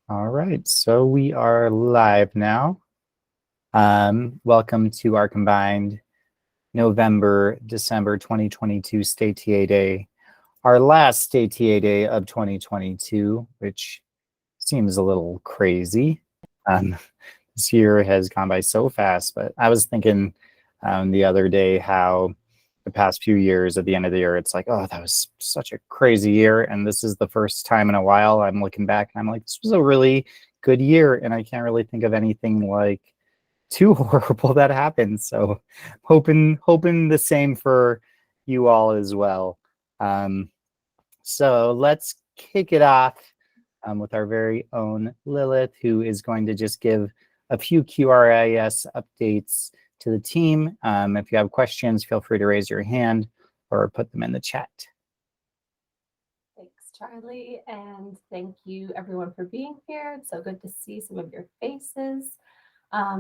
All right, so we are live now. Welcome to our combined November-December 2022 State TA Day, our last State TA Day of 2022, which seems a little crazy. This year has gone by so fast, but I was thinking the other day how the past few years at the end of the year, it's like, oh, that was such a crazy year. And this is the first time in a while I'm looking back and I'm like, this was a really good year. And I can't really think of anything like too horrible that happened. So hoping the same for you all as well. So let's kick it off with our very own Lilith, who is going to just give a few QRIS updates to the team. If you have questions, feel free to raise your hand or put them in the chat. Thanks, Charlie, and thank you everyone for being here. It's so good to see some of your faces.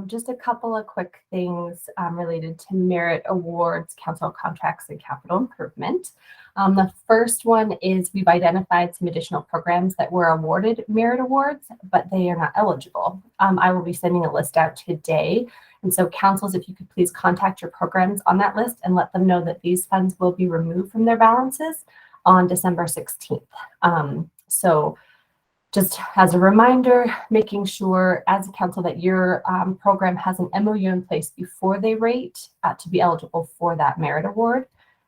Just a couple of quick things related to merit awards, council contracts, and capital improvement. The first one is we've identified some additional programs that were awarded merit awards, but they are not eligible. I will be sending a list out today. And so councils, if you could please contact your programs on that list and let them know that these funds will be removed from their balances on December 16th. So just as a reminder, making sure as a council that your program has an MOU in place before they rate to be eligible for that merit award.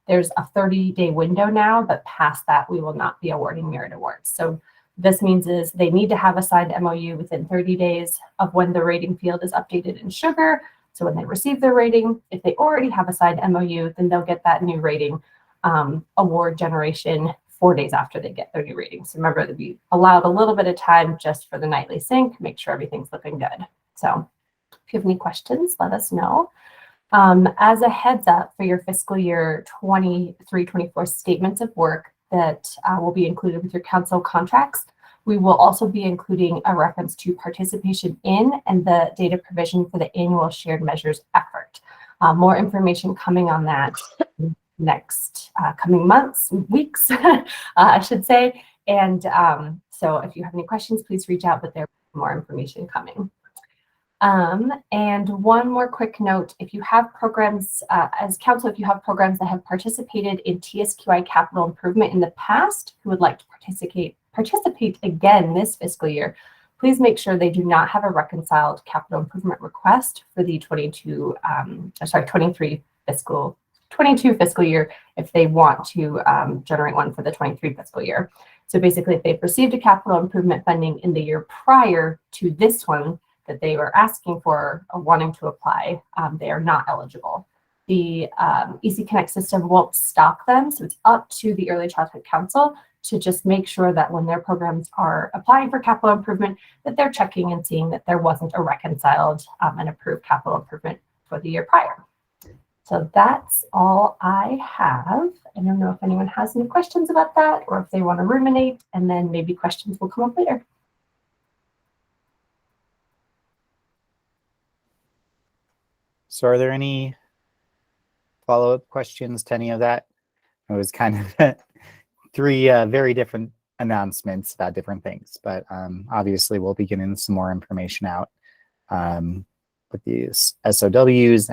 There's a 30-day window now, but past that, we will not be awarding merit awards. So this means is they need to have a signed MOU within 30 days of when the rating field is updated in Sugar. So when they receive their rating, if they already have a signed MOU, then they'll get that new rating award generation 4 days after they get their new rating. So remember that we allowed a little bit of time just for the nightly sync, make sure everything's looking good. So if you have any questions, let us know. As a heads up for your fiscal year 23-24 statements of work that will be included with your council contracts, we will also be including a reference to participation in and the data provision for the annual shared measures effort. More information coming on that next coming months, weeks, I should say. And so if you have any questions, please reach out, but there's more information coming. And one more quick note, if you have programs, as council, if you have programs that have participated in TSQI capital improvement in the past, who would like to participate again this fiscal year, please make sure they do not have a reconciled capital improvement request for the 22 fiscal year if they want to generate one for the 23 fiscal year. So basically, if they've received a capital improvement funding in the year prior to this one that they were asking for or wanting to apply, they are not eligible. The EC Connect system won't stop them, so it's up to the Early Childhood Council to just make sure that when their programs are applying for capital improvement, that they're checking and seeing that there wasn't a reconciled and approved capital improvement for the year prior. So that's all I have. I don't know if anyone has any questions about that or if they want to ruminate, and then maybe questions will come up later. So are there any follow-up questions to any of that? It was kind of three very different announcements about different things, but obviously we'll be getting some more information out with these SOWs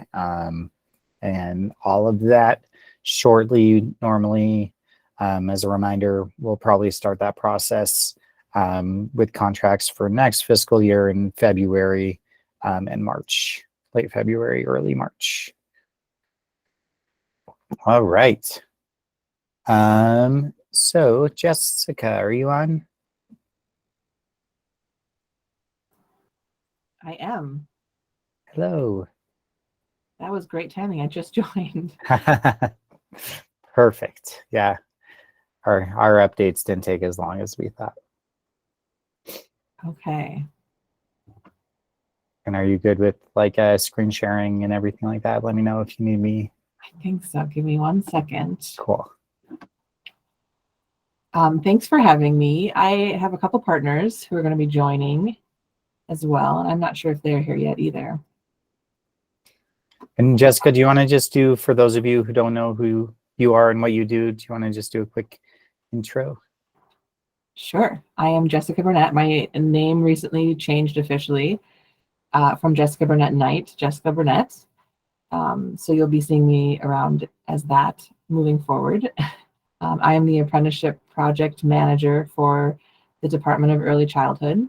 and all of that shortly. Normally, as a reminder, we'll probably start that process with contracts for next fiscal year in February and March, late February, early March. All right. So Jessica, are you on? I am. Hello. That was great timing. I just joined. Perfect. Yeah. Our updates didn't take as long as we thought. Okay. And are you good with like screen sharing and everything like that? Let me know if you need me. I think so. Give me 1 second. Cool. Thanks for having me. I have a couple partners who are going to be joining as well. And I'm not sure if they're here yet either. And Jessica, do you want to just do, for those of you who don't know who you are and what you do you want to just do a quick intro? Sure. I am Jessica Burnett. My name recently changed officially from Jessica Burnett Knight to Jessica Burnett. So you'll be seeing me around as that moving forward. I am the apprenticeship project manager for the Department of Early Childhood.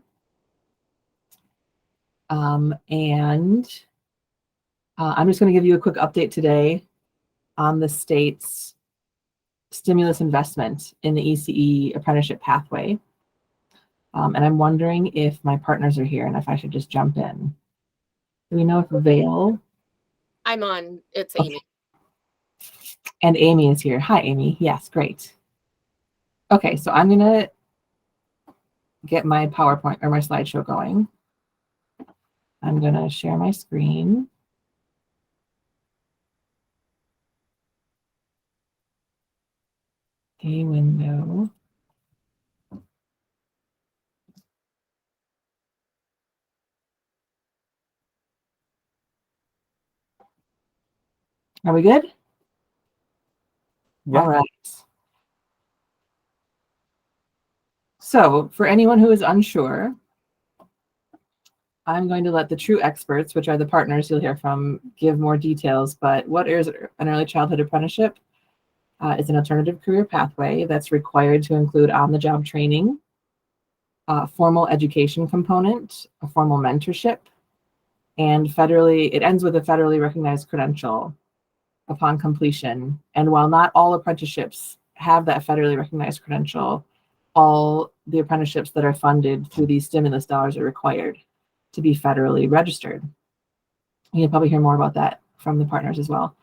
And I'm just going to give you a quick update today on the state's stimulus investment in the ECE apprenticeship pathway. And I'm wondering if my partners are here and if I should just jump in. Do we know if Vale I'm on. It's Amy. and Amy is here? Hi, Amy. Yes, great. Okay, so I'm going to get my PowerPoint or my slideshow going. I'm going to share my screen. A window. Are we good? Yeah. All right. So for anyone who is unsure, I'm going to let the true experts, which are the partners you'll hear from, give more details. But what is an early childhood apprenticeship? It's an alternative career pathway that's required to include on-the-job training, formal education component, a formal mentorship, and it ends with a federally recognized credential upon completion. And while not all apprenticeships have that federally recognized credential, all the apprenticeships that are funded through these stimulus dollars are required to be federally registered. You'll probably hear more about that from the partners as well.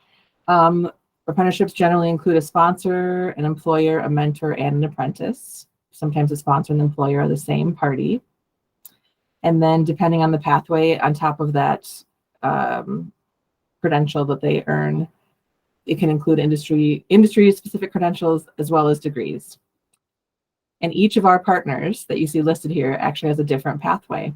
Apprenticeships generally include a sponsor, an employer, a mentor, and an apprentice. Sometimes a sponsor and the employer are the same party. And then depending on the pathway, on top of that credential that they earn, it can include industry-specific credentials as well as degrees. And each of our partners that you see listed here actually has a different pathway,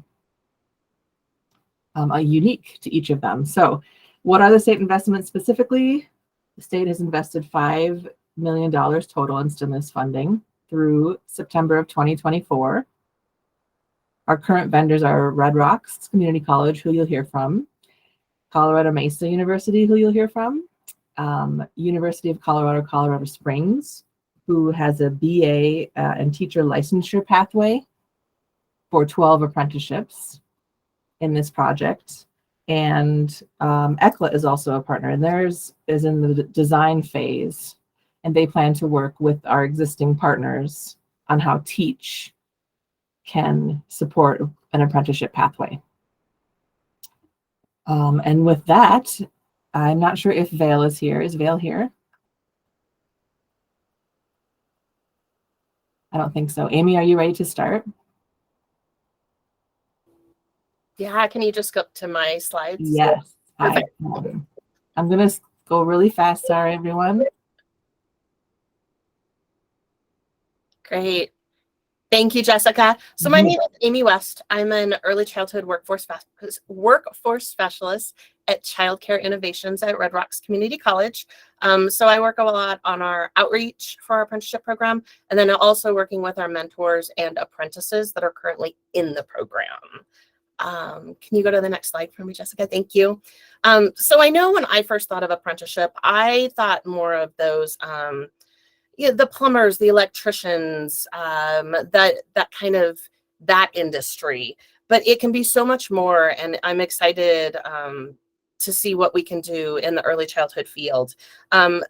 unique to each of them. So what are the state investments specifically? The state has invested $5 million total in stimulus funding through September of 2024. Our current vendors are Red Rocks Community College, who you'll hear from, Colorado Mesa University, who you'll hear from, University of Colorado, Colorado Springs, who has a BA and teacher licensure pathway for 12 apprenticeships in this project. And ECLA is also a partner, and theirs is in the design phase, and they plan to work with our existing partners on how Teach can support an apprenticeship pathway. And with that, I'm not sure if Vale is here. Is Vale here? I don't think so. Amy, are you ready to start? Yeah, can you just go to my slides? Yes. Perfect. I'm going to go really fast. Sorry, everyone. Great. Thank you, Jessica. So my name is Amy West. I'm an early childhood workforce specialist at Child Care Innovations at Red Rocks Community College. So I work a lot on our outreach for our apprenticeship program, and then also working with our mentors and apprentices that are currently in the program. Can you go to the next slide for me, Jessica? Thank you. So I know when I first thought of apprenticeship, I thought more of those the plumbers, the electricians, that industry, but it can be so much more. And I'm excited to see what we can do in the early childhood field.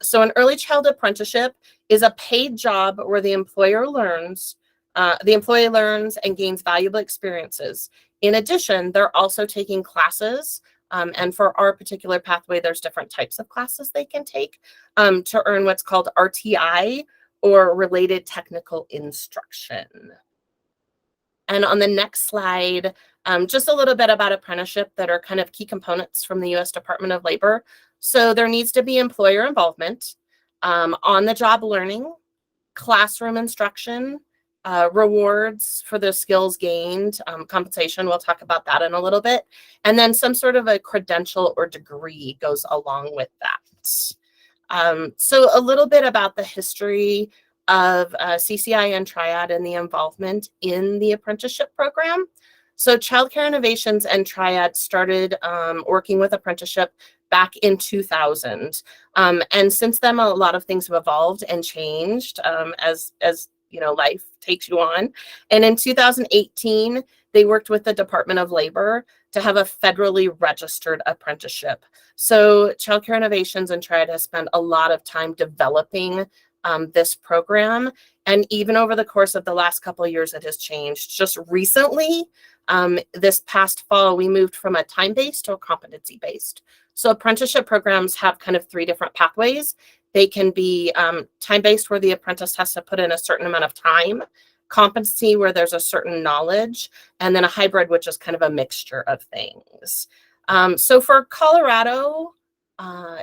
So an early child apprenticeship is a paid job where the employee learns and gains valuable experiences. In addition, they're also taking classes. And for our particular pathway, there's different types of classes they can take to earn what's called RTI, or related technical instruction. And on the next slide, just a little bit about apprenticeship that are kind of key components from the U.S. Department of Labor. So there needs to be employer involvement, on-the-job learning, classroom instruction, rewards for the skills gained, compensation. We'll talk about that in a little bit. And then some sort of a credential or degree goes along with that. So a little bit about the history of CCI and Triad and the involvement in the apprenticeship program. So Childcare Innovations and Triad started working with apprenticeship back in 2000. And since then, a lot of things have evolved and changed as you know, life takes you on. And in 2018, they worked with the Department of Labor to have a federally registered apprenticeship. So Childcare Innovations and Triad has spent a lot of time developing this program. And even over the course of the last couple of years, it has changed. Just recently, this past fall, we moved from a time-based to a competency-based. So apprenticeship programs have kind of three different pathways. They can be time-based, where the apprentice has to put in a certain amount of time, competency, where there's a certain knowledge, and then a hybrid, which is kind of a mixture of things. So for Colorado,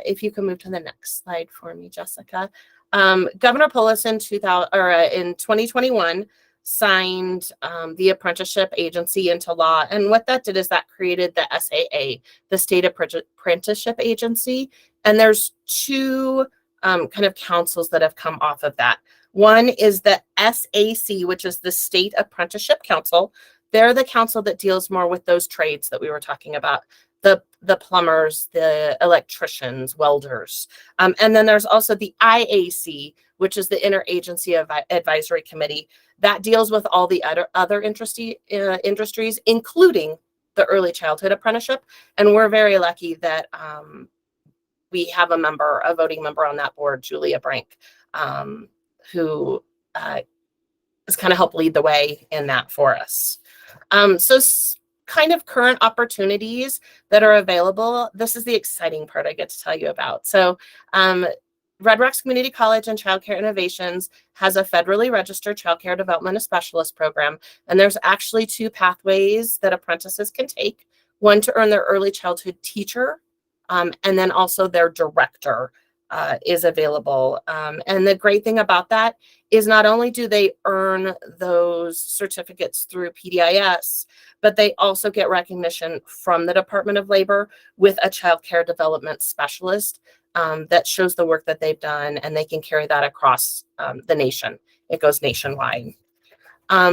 if you can move to the next slide for me, Jessica. Governor Polis in 2021 signed the apprenticeship agency into law. And what that did is that created the SAA, the State Apprenticeship Agency. And there's two kind of councils that have come off of that. One is the SAC, which is the State Apprenticeship Council. They're the council that deals more with those trades that we were talking about, the plumbers, the electricians, welders. And then there's also the IAC, which is the Interagency Advisory Committee that deals with all the other industries, including the early childhood apprenticeship. And we're very lucky that we have a voting member on that board, Julia Brink, who has kind of helped lead the way in that for us. So kind of current opportunities that are available. This is the exciting part I get to tell you about. So Red Rocks Community College and Childcare Innovations has a federally registered childcare development specialist program. And there's actually two pathways that apprentices can take. One to earn their early childhood teacher, and then also their director is available. And the great thing about that is not only do they earn those certificates through PDIS, but they also get recognition from the Department of Labor with a child care development specialist that shows the work that they've done, and they can carry that across the nation. It goes nationwide.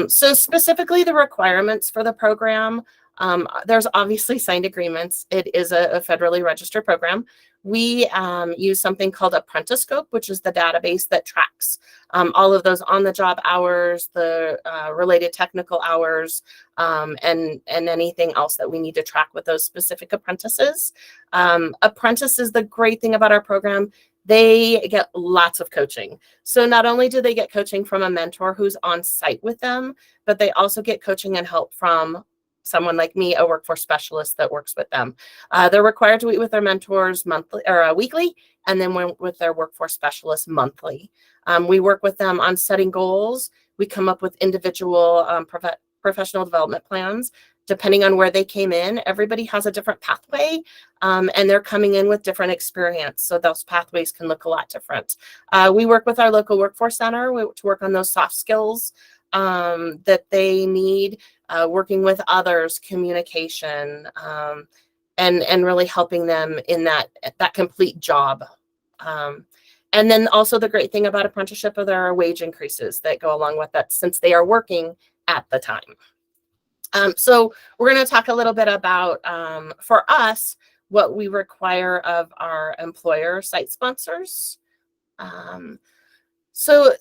So specifically the requirements for the program, there's obviously signed agreements. It is a federally registered program. We use something called Apprenticescope, which is the database that tracks all of those on-the-job hours, the related technical hours, and anything else that we need to track with those specific apprentices. Apprentices, the great thing about our program, they get lots of coaching. So not only do they get coaching from a mentor who's on site with them, but they also get coaching and help from someone like me, a workforce specialist that works with them. They're required to meet with their mentors monthly or weekly, and then with their workforce specialist monthly. We work with them on setting goals. We come up with individual professional development plans. Depending on where they came in, everybody has a different pathway, and they're coming in with different experience. So those pathways can look a lot different. We work with our local workforce center to work on those soft skills that they need, working with others, communication, and really helping them in that complete job. And then also the great thing about apprenticeship are there are wage increases that go along with that since they are working at the time. So we're going to talk a little bit about, for us, what we require of our employer site sponsors. So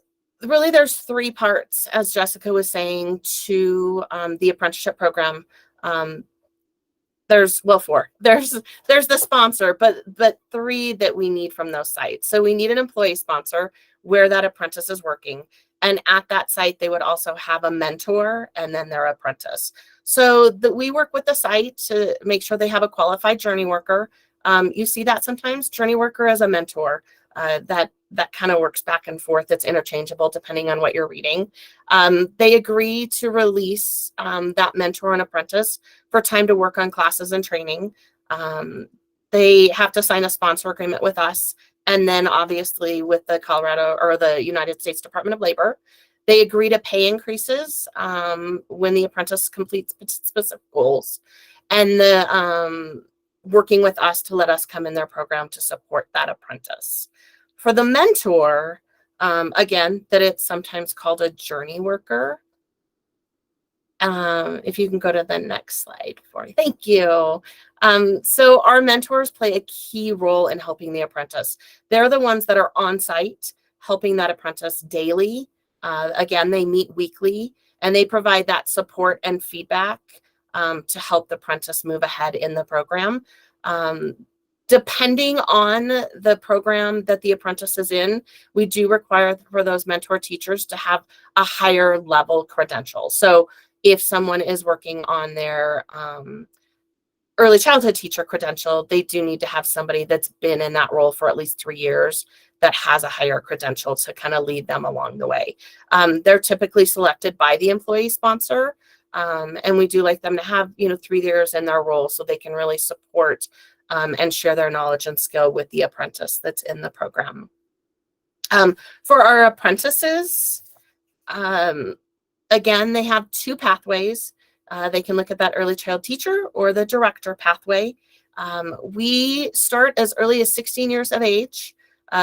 really there's three parts, as Jessica was saying, to the apprenticeship program. There's four. There's the sponsor, but three that we need from those sites. So we need an employee sponsor where that apprentice is working. And at that site, they would also have a mentor and then their apprentice. So we work with the site to make sure they have a qualified journey worker. You see that sometimes, journey worker as a mentor. That kind of works back and forth. It's interchangeable depending on what you're reading. They agree to release that mentor and apprentice for time to work on classes and training. They have to sign a sponsor agreement with us, and then obviously with the Colorado or the United States Department of Labor. They agree to pay increases when the apprentice completes specific goals, and the working with us to let us come in their program to support that apprentice. For the mentor, Again, that it's sometimes called a journey worker. If you can go to the next slide for me. Thank you. So our mentors play a key role in helping the apprentice. They're the ones that are on site helping that apprentice daily. Again, they meet weekly and they provide that support and feedback to help the apprentice move ahead in the program. Depending on the program that the apprentice is in, we do require for those mentor teachers to have a higher level credential. So if someone is working on their early childhood teacher credential, they do need to have somebody that's been in that role for at least 3 years that has a higher credential to kind of lead them along the way. They're typically selected by the employee sponsor, and we do like them to have 3 years in their role so they can really support and share their knowledge and skill with the apprentice that's in the program. For our apprentices, again, they have 2 pathways. They can look at that early child teacher or the director pathway. We start as early as 16 years of age.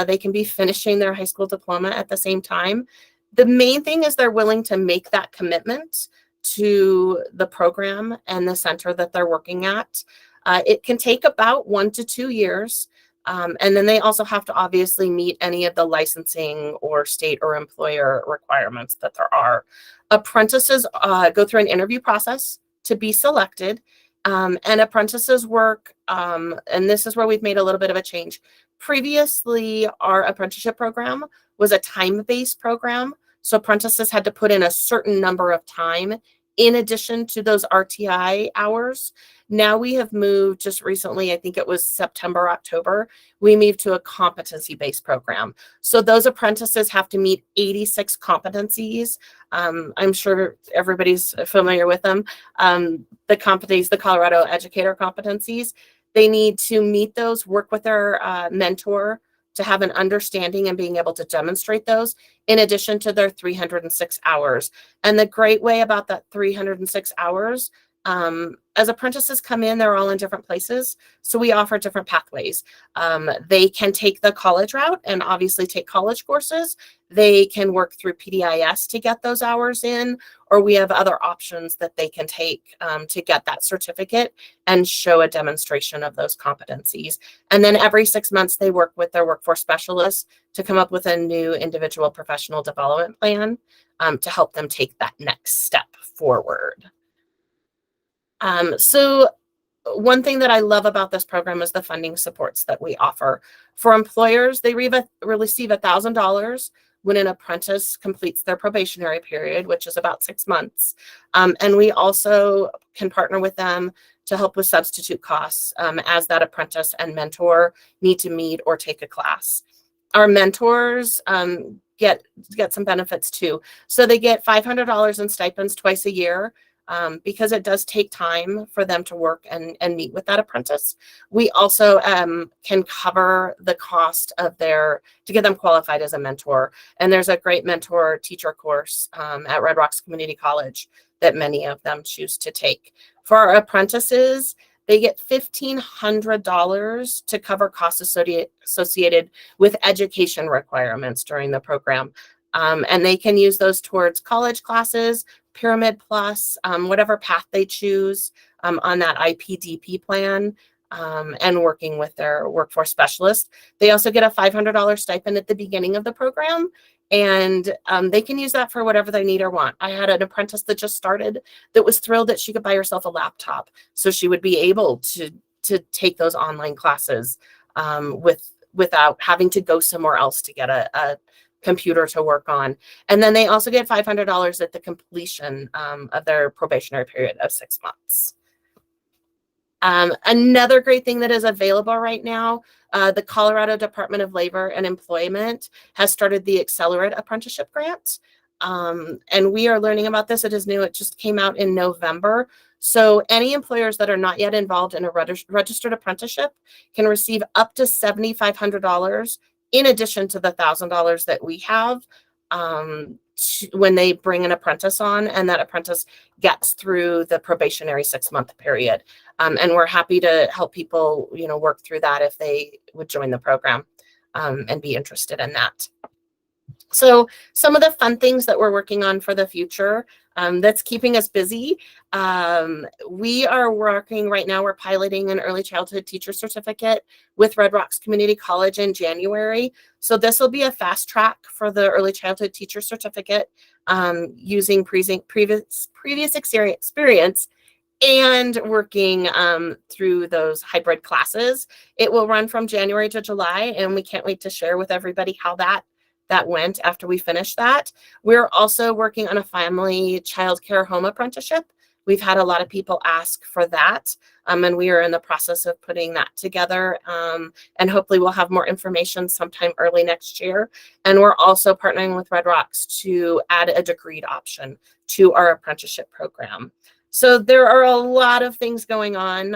They can be finishing their high school diploma at the same time. The main thing is they're willing to make that commitment to the program and the center that they're working at. It can take about 1 to 2 years. And then they also have to obviously meet any of the licensing or state or employer requirements that there are. Apprentices go through an interview process to be selected, and apprentices work, and this is where we've made a little bit of a change. Previously, our apprenticeship program was a time-based program, so apprentices had to put in a certain number of time in addition to those RTI hours. Now we have moved just recently, I think it was September, October, we moved to a competency-based program. So those apprentices have to meet 86 competencies. I'm sure everybody's familiar with them. The competencies, the Colorado Educator competencies, they need to meet those, work with their mentor to have an understanding and being able to demonstrate those in addition to their 306 hours. And the great way about that 306 hours, as apprentices come in, they're all in different places. So we offer different pathways. They can take the college route and obviously take college courses. They can work through PDIS to get those hours in, or we have other options that they can take to get that certificate and show a demonstration of those competencies. And then every 6 months, they work with their workforce specialists to come up with a new individual professional development plan to help them take that next step forward. So one thing that I love about this program is the funding supports that we offer. For employers, they receive $1,000 when an apprentice completes their probationary period, which is about 6 months. And we also can partner with them to help with substitute costs as that apprentice and mentor need to meet or take a class. Our mentors get some benefits too. So they get $500 in stipends twice a year. Because it does take time for them to work and meet with that apprentice. We also can cover the cost of to get them qualified as a mentor. And there's a great mentor teacher course at Red Rocks Community College that many of them choose to take. For our apprentices, they get $1,500 to cover costs associated with education requirements during the program. And they can use those towards college classes, Pyramid Plus, whatever path they choose on that IPDP plan, and working with their workforce specialist. They also get a $500 stipend at the beginning of the program, and they can use that for whatever they need or want. I had an apprentice that just started that was thrilled that she could buy herself a laptop so she would be able to take those online classes without having to go somewhere else to get a computer to work on. And then they also get $500 at the completion of their probationary period of 6 months. Another great thing that is available right now, the Colorado Department of Labor and Employment has started the Accelerate Apprenticeship Grant. And we are learning about this. It is new. It just came out in November. So any employers that are not yet involved in a registered apprenticeship can receive up to $7,500 in addition to the $1,000 that we have when they bring an apprentice on, and that apprentice gets through the probationary 6-month period. And we're happy to help people, work through that if they would join the program and be interested in that. So some of the fun things that we're working on for the future that's keeping us busy. We are working right now, we're piloting an early childhood teacher certificate with Red Rocks Community College in January. So this will be a fast track for the early childhood teacher certificate using previous experience and working through those hybrid classes. It will run from January to July, and we can't wait to share with everybody how that went after we finish that. We're also working on a family childcare home apprenticeship. We've had a lot of people ask for that, and we are in the process of putting that together, and hopefully we'll have more information sometime early next year. And we're also partnering with Red Rocks to add a degreed option to our apprenticeship program. So there are a lot of things going on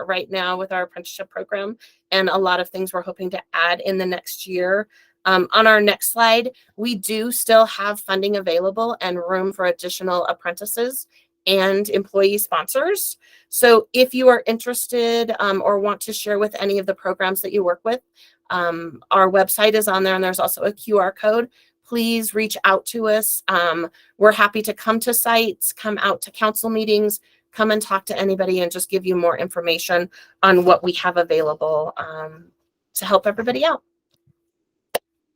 right now with our apprenticeship program, and a lot of things we're hoping to add in the next year. On our next slide, we do still have funding available and room for additional apprentices and employee sponsors. So if you are interested or want to share with any of the programs that you work with, our website is on there, and there's also a QR code. Please reach out to us. We're happy to come to sites, come out to council meetings, come and talk to anybody and just give you more information on what we have available to help everybody out.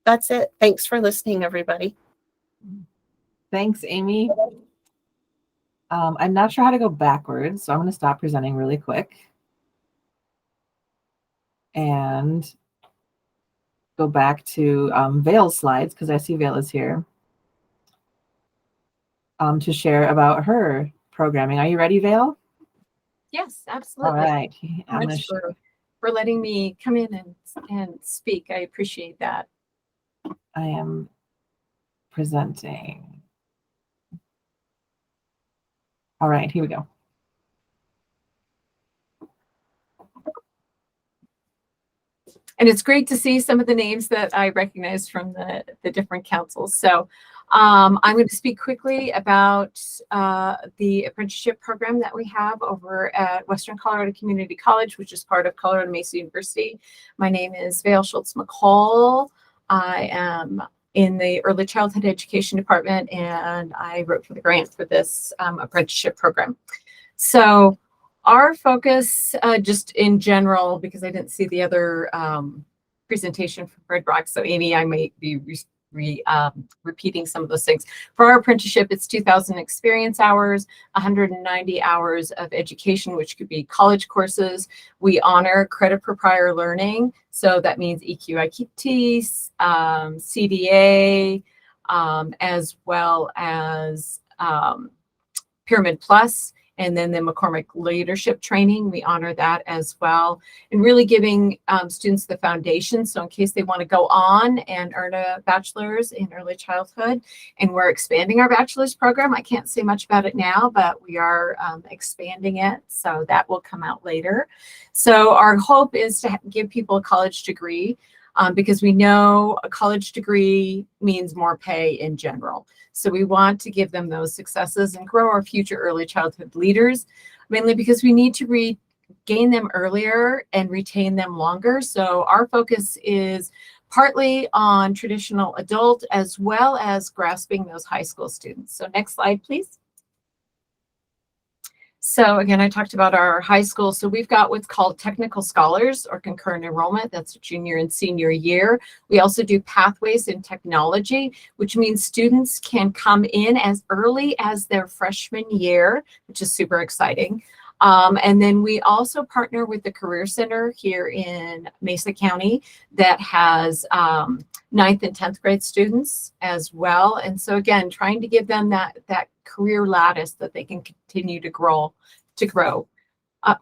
That's it. Thanks for listening, everybody. Thanks, Amy. I'm not sure how to go backwards, so I'm going to stop presenting really quick and go back to Vale's slides, because I see Vale is here, to share about her programming. Are you ready, Vale? Yes, absolutely. All right. Thanks for letting me come in and speak. I appreciate that. I am presenting. All right, here we go. And it's great to see some of the names that I recognize from the different councils. So I'm going to speak quickly about the apprenticeship program that we have over at Western Colorado Community College, which is part of Colorado Mesa University. My name is Vale Schultz McCall. I am in the early childhood education department, and I wrote for the grant for this apprenticeship program. So our focus, just in general, because I didn't see the other presentation from Red Rocks, so Amy, I might be repeating some of those things. For our apprenticeship, it's 2,000 experience hours, 190 hours of education, which could be college courses. We honor credit per prior learning, so that means EQ, IQT, CDA, as well as Pyramid Plus. And then the McCormick Leadership Training, we honor that as well. And really giving students the foundation. So in case they want to go on and earn a bachelor's in early childhood, and we're expanding our bachelor's program. I can't say much about it now, but we are expanding it. So that will come out later. So our hope is to give people a college degree because we know a college degree means more pay in general. So we want to give them those successes and grow our future early childhood leaders, mainly because we need to regain them earlier and retain them longer. So our focus is partly on traditional adult as well as grasping those high school students. So next slide, please. So again, I talked about our high school. So we've got what's called technical scholars or concurrent enrollment. That's junior and senior year. We also do pathways in technology, which means students can come in as early as their freshman year, which is super exciting. And then we also partner with the Career Center here in Mesa County that has 9th and 10th grade students as well. And so again, trying to give them that career lattice that they can continue to grow.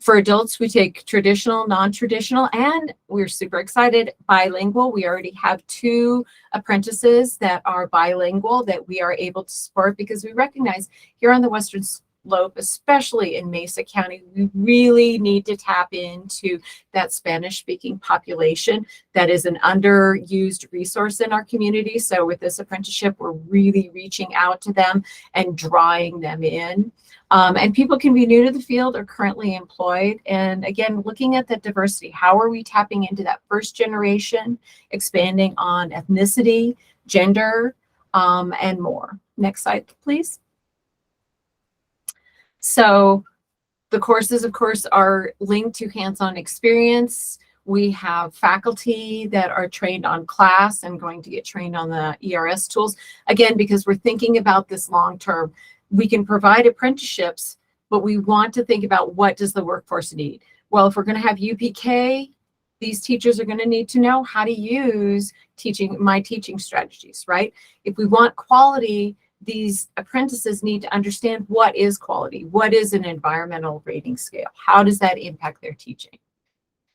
For adults, we take traditional, non-traditional, and we're super excited, bilingual. We already have 2 apprentices that are bilingual that we are able to support because we recognize here on the Western Slope, especially in Mesa County, we really need to tap into that Spanish-speaking population that is an underused resource in our community. So with this apprenticeship, we're really reaching out to them and drawing them in. And people can be new to the field or currently employed. And again, looking at that diversity, how are we tapping into that first generation, expanding on ethnicity, gender, and more. Next slide, please. So the courses, of course, are linked to hands-on experience. We have faculty that are trained on class and going to get trained on the ERS tools. Again, because we're thinking about this long-term, we can provide apprenticeships, but we want to think about what does the workforce need? Well, if we're going to have UPK, these teachers are going to need to know how to use my teaching strategies, right? If we want quality, these apprentices need to understand what is quality, what is an environmental rating scale, how does that impact their teaching?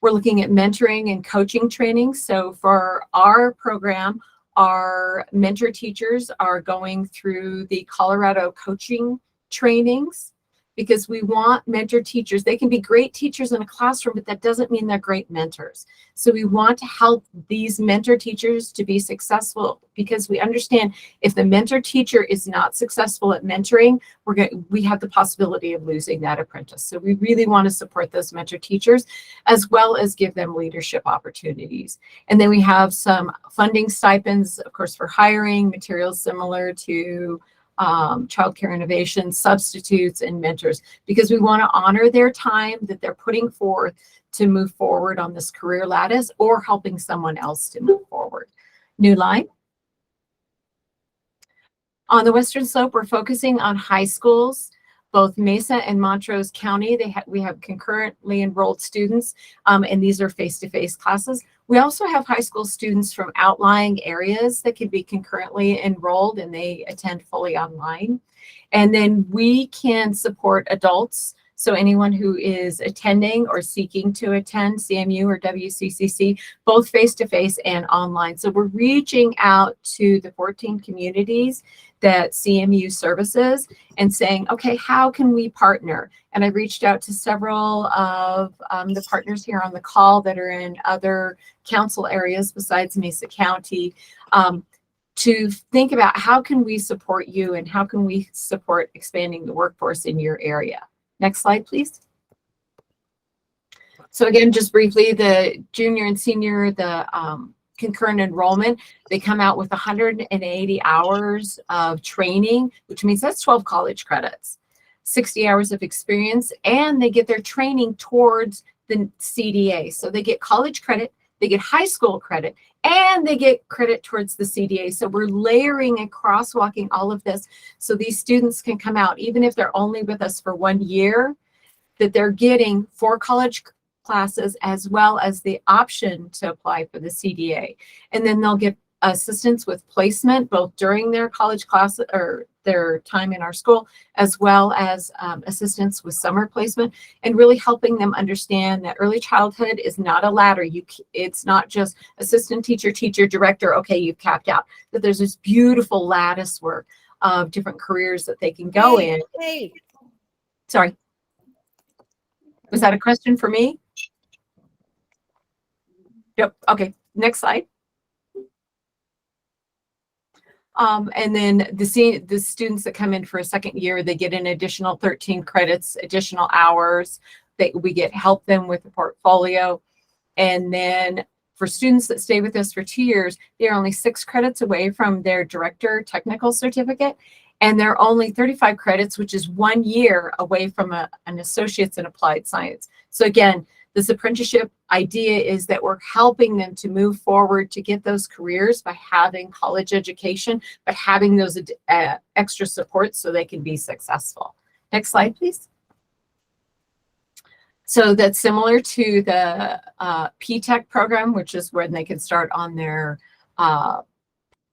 We're looking at mentoring and coaching training. So for our program, our mentor teachers are going through the Colorado coaching trainings, because we want mentor teachers. They can be great teachers in a classroom, but that doesn't mean they're great mentors. So we want to help these mentor teachers to be successful, because we understand if the mentor teacher is not successful at mentoring, we have the possibility of losing that apprentice. So we really want to support those mentor teachers, as well as give them leadership opportunities. And then we have some funding stipends, of course, for hiring, materials similar to childcare innovation, substitutes, and mentors, because we want to honor their time that they're putting forth to move forward on this career lattice or helping someone else to move forward. New line. On the Western Slope, we're focusing on high schools, both Mesa and Montrose County. We have concurrently enrolled students, and these are face-to-face classes. We also have high school students from outlying areas that can be concurrently enrolled, and they attend fully online. And then we can support adults. So anyone who is attending or seeking to attend CMU or WCCC, both face-to-face and online. So we're reaching out to the 14 communities that CMU services and saying, okay, how can we partner? And I reached out to several of the partners here on the call that are in other council areas besides Mesa County, to think about how can we support you and how can we support expanding the workforce in your area. Next slide, please. So again, just briefly, the junior and senior, the concurrent enrollment, they come out with 180 hours of training, which means that's 12 college credits, 60 hours of experience, and they get their training towards the CDA. So they get college credit, they get high school credit, and they get credit towards the CDA. So we're layering and crosswalking all of this so these students can come out, even if they're only with us for 1 year, that they're getting 4 college classes as well as the option to apply for the CDA. And then they'll get assistance with placement both during their college class or their time in our school, as well as assistance with summer placement, and really helping them understand that early childhood is not a ladder. It's not just assistant teacher, teacher, director, okay, you've capped out. That there's this beautiful lattice work of different careers that they can go in. Hey. Sorry. Was that a question for me? Yep. Okay. Next slide. And then the students that come in for a second year, they get an additional 13 credits, additional hours that we help them with the portfolio. And then for students that stay with us for 2 years, they're only 6 credits away from their director technical certificate. And they're only 35 credits, which is 1 year away from an associate's in applied science. So again, this apprenticeship idea is that we're helping them to move forward to get those careers by having college education, but having those extra supports so they can be successful. Next slide, please. So that's similar to the P-TECH program, which is when they can start on their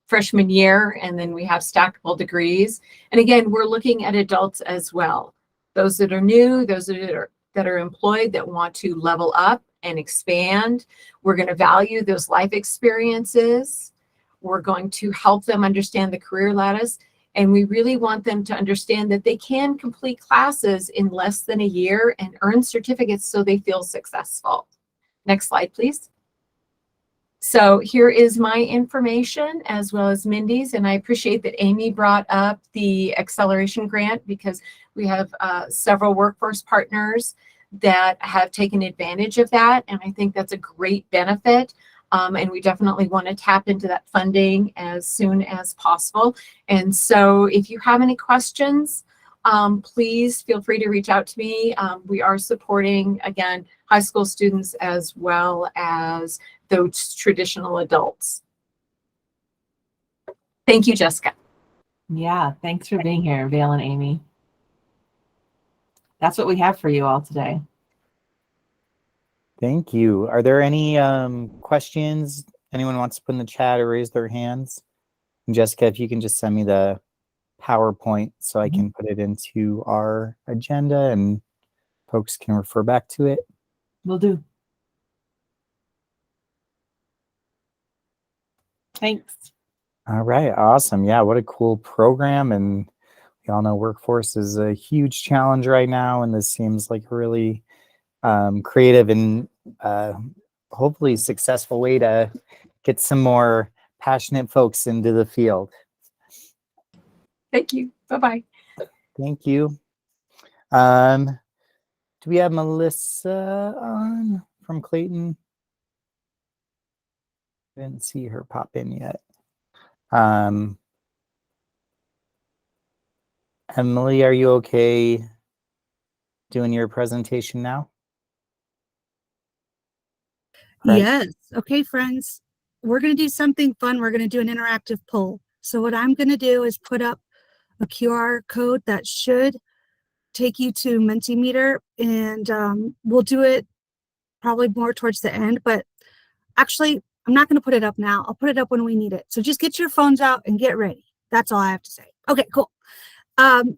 freshman year, and then we have stackable degrees. And again, we're looking at adults as well. Those that are new, those that are employed that want to level up and expand. We're going to value those life experiences. We're going to help them understand the career lattice. And we really want them to understand that they can complete classes in less than a year and earn certificates so they feel successful. Next slide, please. So here is my information as well as Mindy's, and I appreciate that Amy brought up the acceleration grant because we have several workforce partners that have taken advantage of that, and I think that's a great benefit. And we definitely want to tap into that funding as soon as possible. And so if you have any questions, please feel free to reach out to me. We are supporting, again, high school students as well as those traditional adults. Thank you, Jessica. Yeah, thanks for being here, Vale and Amy. That's what we have for you all today. Thank you. Are there any questions anyone wants to put in the chat or raise their hands? And Jessica, if you can just send me the PowerPoint so I can put it into our agenda and folks can refer back to it. Will do. Thanks. All right, awesome. Yeah, what a cool program. And we all know workforce is a huge challenge right now. And this seems like a really creative and hopefully successful way to get some more passionate folks into the field. Thank you. Bye-bye. Thank you. Do we have Melissa on from Clayton? Didn't see her pop in yet. Emily, are you okay doing your presentation now? Right. Yes. Okay, friends. We're going to do something fun. We're going to do an interactive poll. So what I'm going to do is put up a QR code that should take you to Mentimeter, and we'll do it probably more towards the end, but actually I'm not going to put it up now. I'll put it up when we need it. So just get your phones out and get ready. That's all I have to say. Okay, cool.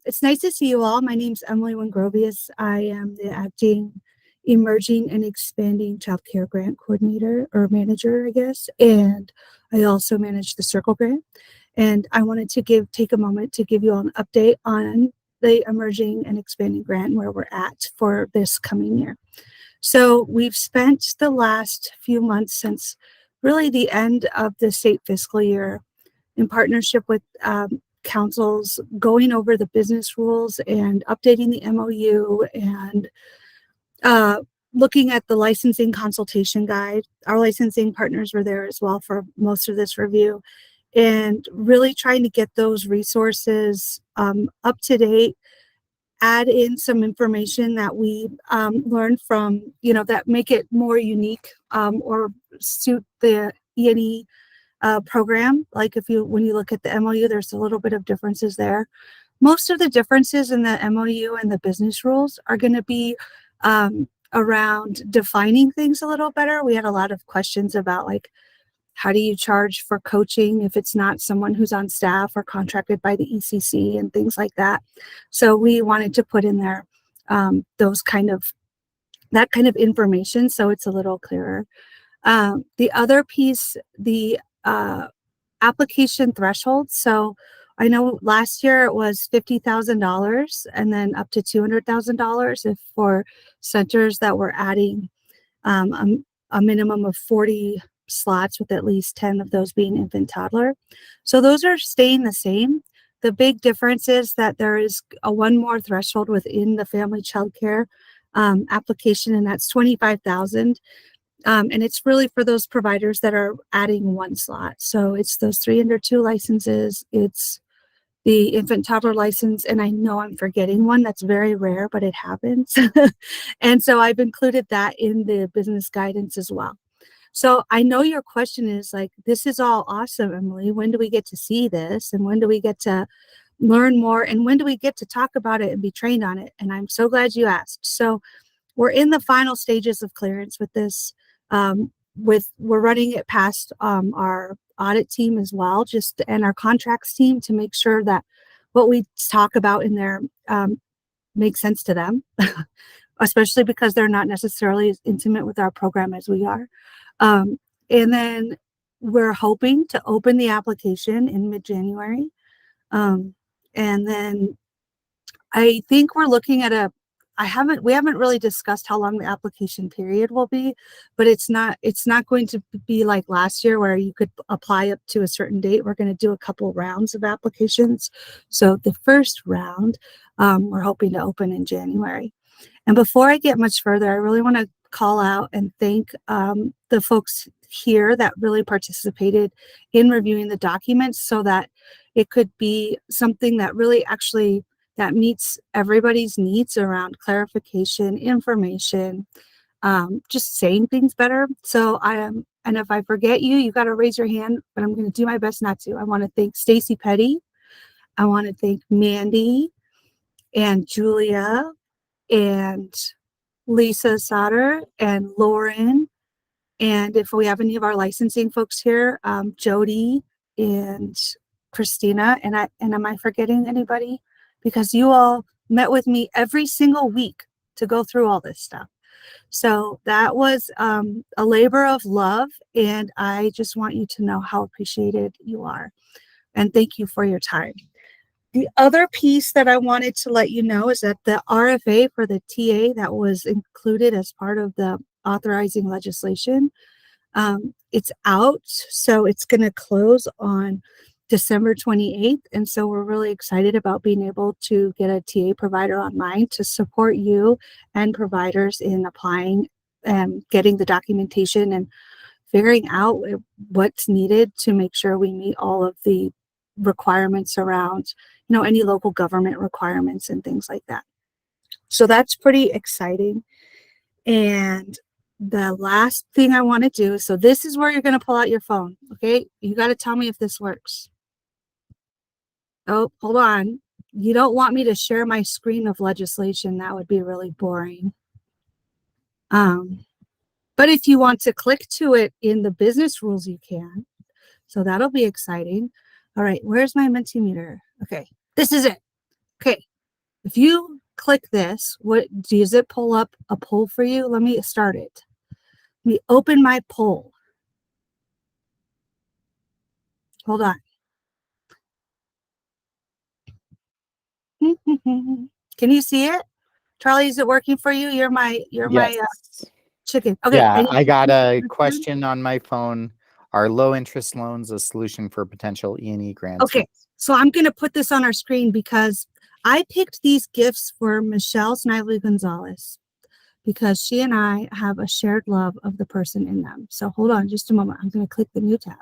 It's nice to see you all. My name's Emily Wengrovius. I am the acting emerging and expanding child care grant coordinator or manager, I guess. And I also manage the Circle grant. And I wanted to take a moment to give you all an update on the emerging and expanding grant and where we're at for this coming year. So we've spent the last few months since really the end of the state fiscal year in partnership with councils going over the business rules and updating the MOU and looking at the licensing consultation guide. Our licensing partners were there as well for most of this review, and really trying to get those resources up to date, add in some information that we learned from, that make it more unique or suit the E&E program. Like when you look at the MOU, there's a little bit of differences there. Most of the differences in the MOU and the business rules are going to be around defining things a little better. We had a lot of questions about, like, how do you charge for coaching if it's not someone who's on staff or contracted by the ECC and things like that. So we wanted to put in there that kind of information so it's a little clearer. The other piece, the application threshold. So I know last year it was $50,000 and then up to $200,000 if for centers that were adding a minimum of 40 slots, with at least 10 of those being infant toddler. So those are staying the same. The big difference is that there is one more threshold within the family child care application, and that's 25,000. And it's really for those providers that are adding one slot. So it's those 3 under 2 licenses. It's the infant toddler license. And I know I'm forgetting one that's very rare, but it happens. And so I've included that in the business guidance as well. So I know your question is like, this is all awesome, Emily. When do we get to see this? And when do we get to learn more? And when do we get to talk about it and be trained on it? And I'm so glad you asked. So we're in the final stages of clearance with this. We're running it past our audit team as well, and our contracts team, to make sure that what we talk about in there makes sense to them, especially because they're not necessarily as intimate with our program as we are. And then we're hoping to open the application in mid-January. And then I think we're looking at we haven't really discussed how long the application period will be, but it's not going to be like last year where you could apply up to a certain date. We're going to do a couple rounds of applications. So the first round, we're hoping to open in January. And before I get much further, I really want to call out and thank the folks here that really participated in reviewing the documents so that it could be something that really actually that meets everybody's needs around clarification, information, just saying things better. So and if I forget you, you got to raise your hand, but I'm going to do my best not to. I want to thank Stacy Petty. I want to thank Mandy and Julia and Lisa Sauter and Lauren. And if we have any of our licensing folks here, Jody and Christina, and am I forgetting anybody? Because you all met with me every single week to go through all this stuff. So that was a labor of love, and I just want you to know how appreciated you are. And thank you for your time. The other piece that I wanted to let you know is that the RFA for the TA that was included as part of the authorizing legislation, it's out. So it's going to close on December 28th. And so we're really excited about being able to get a TA provider online to support you and providers in applying and getting the documentation and figuring out what's needed to make sure we meet all of the requirements around, any local government requirements and things like that. So that's pretty exciting. And the last thing I want to do, so this is where you're going to pull out your phone. Okay. You got to tell me if this works. Oh, hold on. You don't want me to share my screen of legislation. That would be really boring. But if you want to click to it in the business rules, you can. So that'll be exciting. All right, where's my Mentimeter? Okay, this is it. Okay, if you click this, does it pull up a poll for you? Let me start it. Let me open my poll. Hold on. Can you see it? Charlie, is it working for you? You're my chicken. Okay. Yeah, I got a question on my phone. Are low interest loans a solution for potential E&E grants? Okay, so I'm going to put this on our screen because I picked these gifts for Michelle Snively Gonzalez because she and I have a shared love of the person in them. So hold on just a moment. I'm going to click the new tab,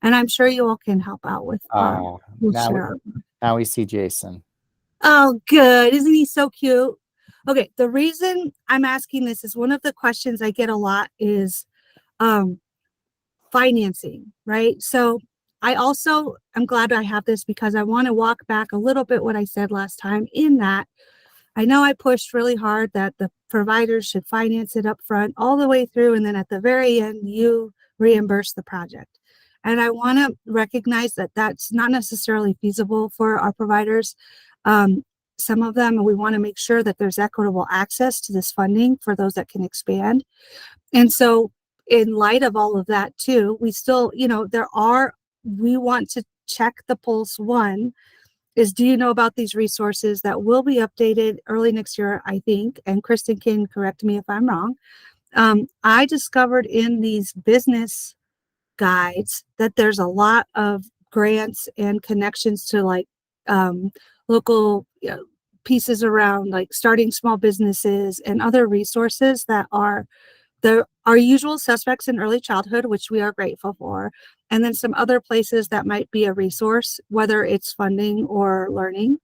and I'm sure you all can help out with. Now we see Jason. Oh, good. Isn't he so cute? Okay, the reason I'm asking this is one of the questions I get a lot is financing, right? So I'm glad I have this because I want to walk back a little bit what I said last time in that I know I pushed really hard that the providers should finance it up front all the way through, and then at the very end, you reimburse the project. And I want to recognize that that's not necessarily feasible for our providers. Some of them, we want to make sure that there's equitable access to this funding for those that can expand. And so in light of all of that too, we still, we want to check the pulse. One is, do you know about these resources that will be updated early next year, I think, and Kristen can correct me if I'm wrong. I discovered in these business guides that there's a lot of grants and connections to local pieces around starting small businesses and other resources that are our usual suspects in early childhood, which we are grateful for, and then some other places that might be a resource, whether it's funding or learning.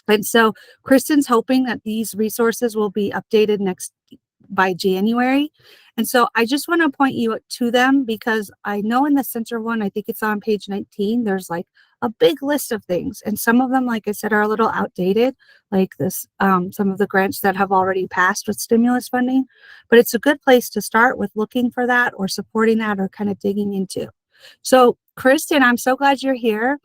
And so Kristen's hoping that these resources will be updated by January. And so I just want to point you to them because I know in the center one, I think it's on page 19, there's a big list of things. And some of them, like I said, are a little outdated, like this, some of the grants that have already passed with stimulus funding, but it's a good place to start with looking for that or supporting that or kind of digging into. So Kristen, I'm so glad you're here.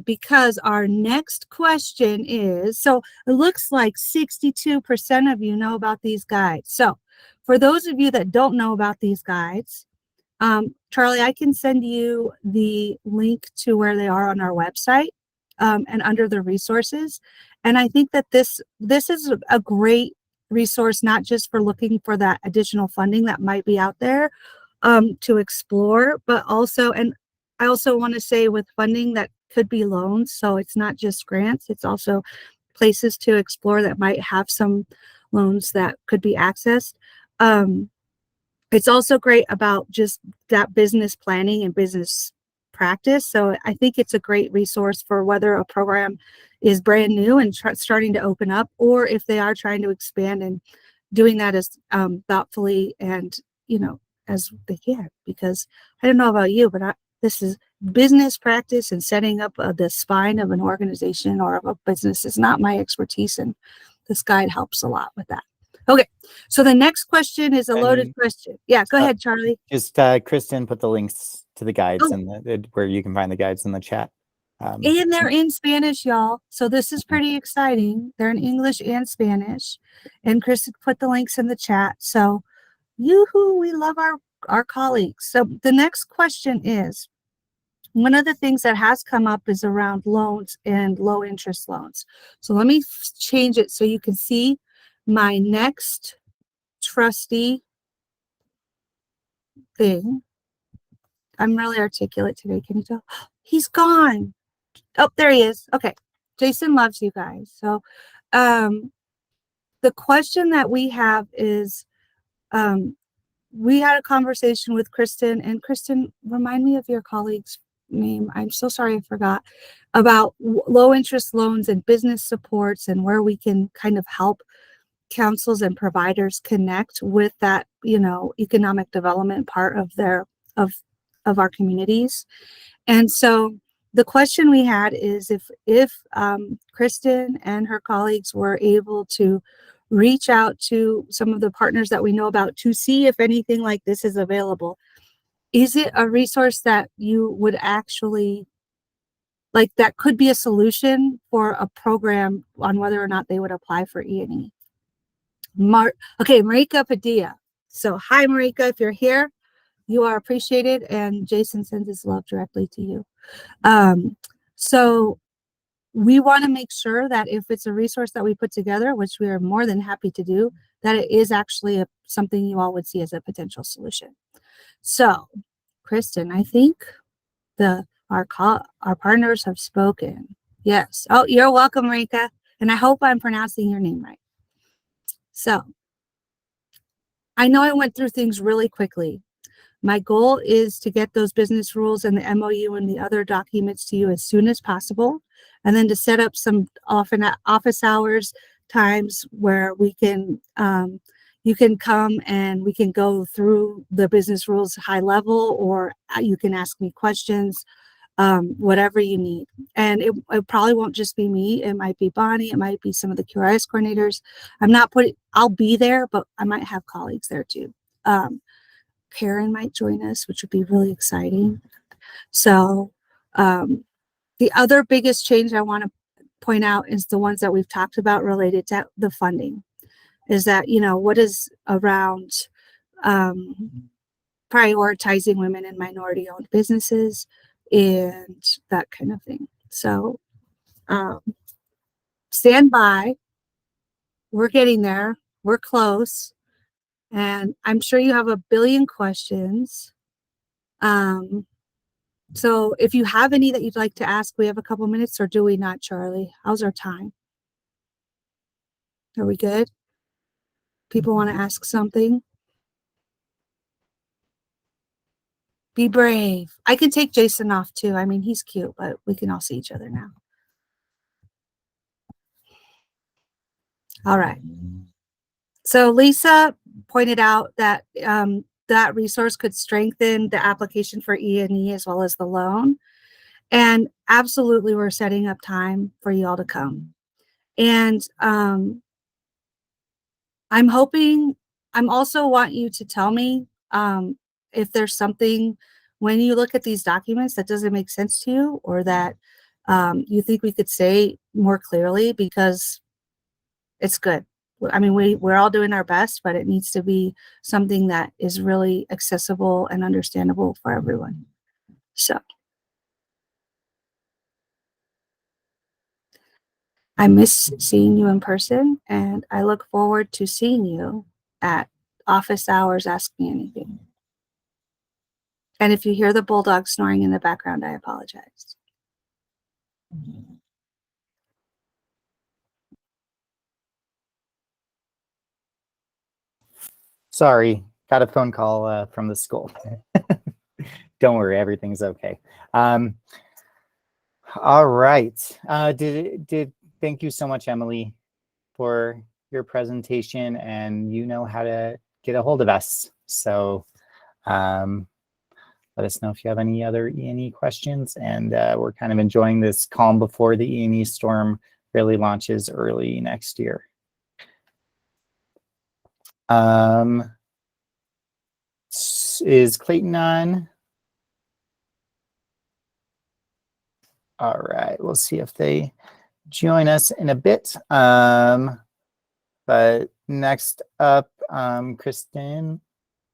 Because our next question is, so it looks like 62% of you know about these guides. So for those of you that don't know about these guides, Charlie, I can send you the link to where they are on our website and under the resources. And I think that this is a great resource, not just for looking for that additional funding that might be out there to explore, but also, and I also want to say with funding that could be loans. So it's not just grants, it's also places to explore that might have some loans that could be accessed. It's also great about just that business planning and business practice. So I think it's a great resource for whether a program is brand new and starting to open up, or if they are trying to expand and doing that as thoughtfully and, as they can. Because I don't know about you, but this is business practice, and setting up the spine of an organization or of a business is not my expertise, and this guide helps a lot with that. Okay, so the next question is a loaded Penny. question. Yeah, go ahead, Charlie. Just Kristen put the links to the guides Oh. and where you can find the guides in the chat. And they're in Spanish, y'all. So this is pretty exciting. They're in English and Spanish. And Kristen put the links in the chat. So yoo-hoo, we love our colleagues. So the next question is, one of the things that has come up is around loans and low interest loans. So let me change it so you can see my next trustee thing. I'm really articulate today. Can you tell? He's gone. Oh, there he is. Okay. Jason loves you guys. So the question that we have is, we had a conversation with Kristen, and Kristen, remind me of your colleague's name. I'm so sorry I forgot, about low interest loans and business supports, and where we can kind of help councils and providers connect with that, economic development part of our communities. And so the question we had is, if Kristen and her colleagues were able to reach out to some of the partners that we know about to see if anything like this is available, is it a resource that you would actually like, that could be a solution for a program on whether or not they would apply for E&E? Okay, Marika Padilla. So hi, Marika, if you're here, you are appreciated, and Jason sends his love directly to you. So we want to make sure that if it's a resource that we put together, which we are more than happy to do, that it is actually something you all would see as a potential solution. So, Kristen, I think our partners have spoken. Yes. Oh, you're welcome, Marika. And I hope I'm pronouncing your name right. So, I know I went through things really quickly. My goal is to get those business rules and the MOU and the other documents to you as soon as possible, and then to set up some office hours times where we can, you can come and we can go through the business rules high level, or you can ask me questions, whatever you need. And it probably won't just be me. It might be Bonnie. It might be some of the QRS coordinators. I'll be there, but I might have colleagues there too. Karen might join us, which would be really exciting. So the other biggest change I want to point out is the ones that we've talked about related to the funding, is that, what is around prioritizing women and minority owned businesses and that kind of thing. So stand by. We're getting there. We're close. And I'm sure you have a billion questions. So if you have any that you'd like to ask, we have a couple minutes, or do we not, Charlie? How's our time? Are we good? People want to ask something? Be brave. I can take Jason off too. I mean, he's cute, but we can all see each other now. All right. So Lisa pointed out that that resource could strengthen the application for E&E as well as the loan. And absolutely, we're setting up time for you all to come. And I'm also want you to tell me if there's something when you look at these documents that doesn't make sense to you, or that you think we could say more clearly, because it's good. I mean, we're all doing our best, but it needs to be something that is really accessible and understandable for everyone. So I miss seeing you in person, and I look forward to seeing you at office hours. Ask Me Anything. And if you hear the bulldog snoring in the background, I apologize. Sorry, got a phone call from the school. Don't worry, everything's okay. All right. Thank you so much, Emily, for your presentation, and you know how to get a hold of us. So let us know if you have any other E&E questions, and we're kind of enjoying this calm before the E&E storm really launches early next year. Is Clayton on? All right, we'll see if they join us in a bit. But next up, Kristen,